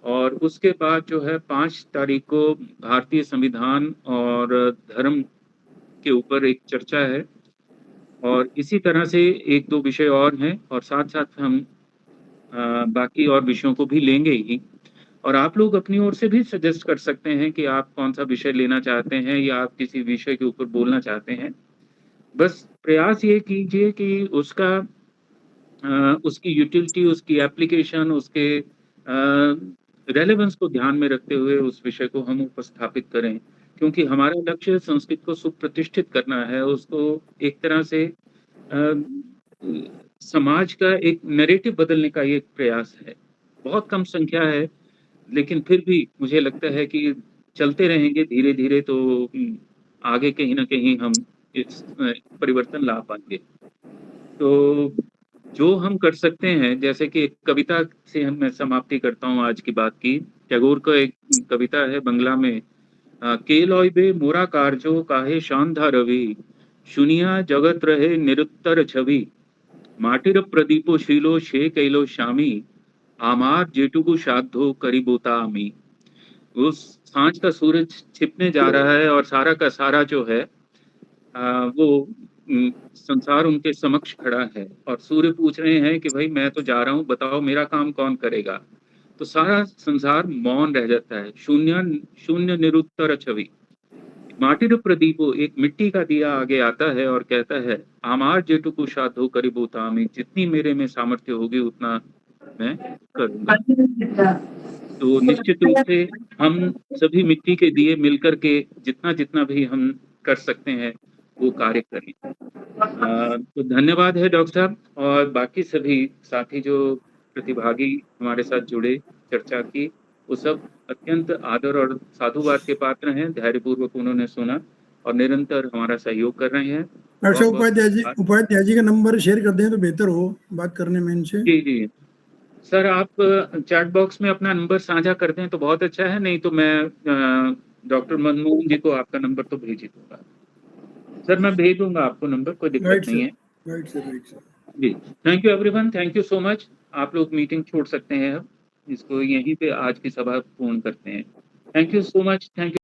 [SPEAKER 1] और उसके बाद जो है 5 तारीख को भारतीय संविधान और धर्म के ऊपर एक चर्चा है और इसी तरह से 1-2 विषय और हैं और साथ-साथ हम बाकी और विषयों को भी लेंगे ही। और आप लोग अपनी ओर से भी सजेस्ट कर सकते हैं कि आप कौन-सा विषय लेना चाहते हैं या आप किसी विषय के ऊपर बोलना चाहते हैं। बस प्रयास ये कीजिए कि उसकी यूटिलिटी, उसकी एप्लीकेशन, उसके रेलेवेंस को ध्यान में रखते हुए उस विषय को हम उपस्थापित करें। क्योंकि हमारा लक्ष्य संस्कृत को सुप्रतिष्ठित करना है, उसको एक तरह से अ, समाज का एक नैरेटिव बदलने का ये एक प्रयास है। बहुत कम संख्या है, लेकिन फिर भी मुझे लगता है कि चलते रहेंगे धीरे-धीरे तो आगे कहीं न कहीं हम इस परिवर्तन ला पाएँगे। तो जो हम कर सकते हैं, जैसे कि एक कविता से मैं समाप्ति करता हूँ आज की बात की। टैगोर का एक कविता है बंगला में, "के लॉयबे मोरा कार्जो काहे शांधा रवि, शुनिया जगत रहे निरुत्तर छवि, माटिर प्रदीपो शीलो शे कैलो शामी, आमार जेटुकु शाद्धो करिबोता आमी।" वो सांझ का सूरज छिपने जा रहा है और सारा का सारा जो है वो संसार उनके समक्ष खड़ा है और सूर्य पूछ रहे हैं कि भाई मैं तो जा रहा हूँ, बताओ मेरा काम कौन करेगा। तो सारा संसार मौन रह जाता है, शून्य निरुत्तर छवि। माटिर प्रदीपो, एक मिट्टी का दिया आगे आता है और कहता है, आमार जेटुकु शाधो करिबोता में, जितनी मेरे में सामर्थ्य होगी उतना मैं करूंगा। तो निश्चित रूप से हम सभी मिट्टी के दिए मिलकर के जितना भी हम कर सकते हैं वो कार्य करें। तो धन्यवाद है डॉक्टर साहब और बाकी सभी साथी जो प्रतिभागी हमारे साथ जुड़े चर्चा की, वो सब अत्यंत आदर और साधुवाद के पात्र हैं। धैर्यपूर्वक उन्होंने सुना और निरंतर हमारा सहयोग कर रहे हैं।
[SPEAKER 4] अच्छा, उपाध्याय जी का नंबर शेयर कर दें तो बेहतर हो बात करने में इनसे।
[SPEAKER 1] जी सर, आप चैट बॉक्स में अपना नंबर साझा कर दें तो बहुत अच्छा है, नहीं तो मैं डॉक्टर मनमोहन जी को आपका नंबर तो भेज ही दूंगा। सर मैं भेज दूंगा आपको नंबर, कोई दिक्कत नहीं है।
[SPEAKER 4] Right sir.
[SPEAKER 1] जी, thank you everyone, thank you so much. आप लोग मीटिंग छोड़ सकते हैं अब, इसको यहीं पे आज की सभा पूर्ण करते हैं। Thank you so much, thank you.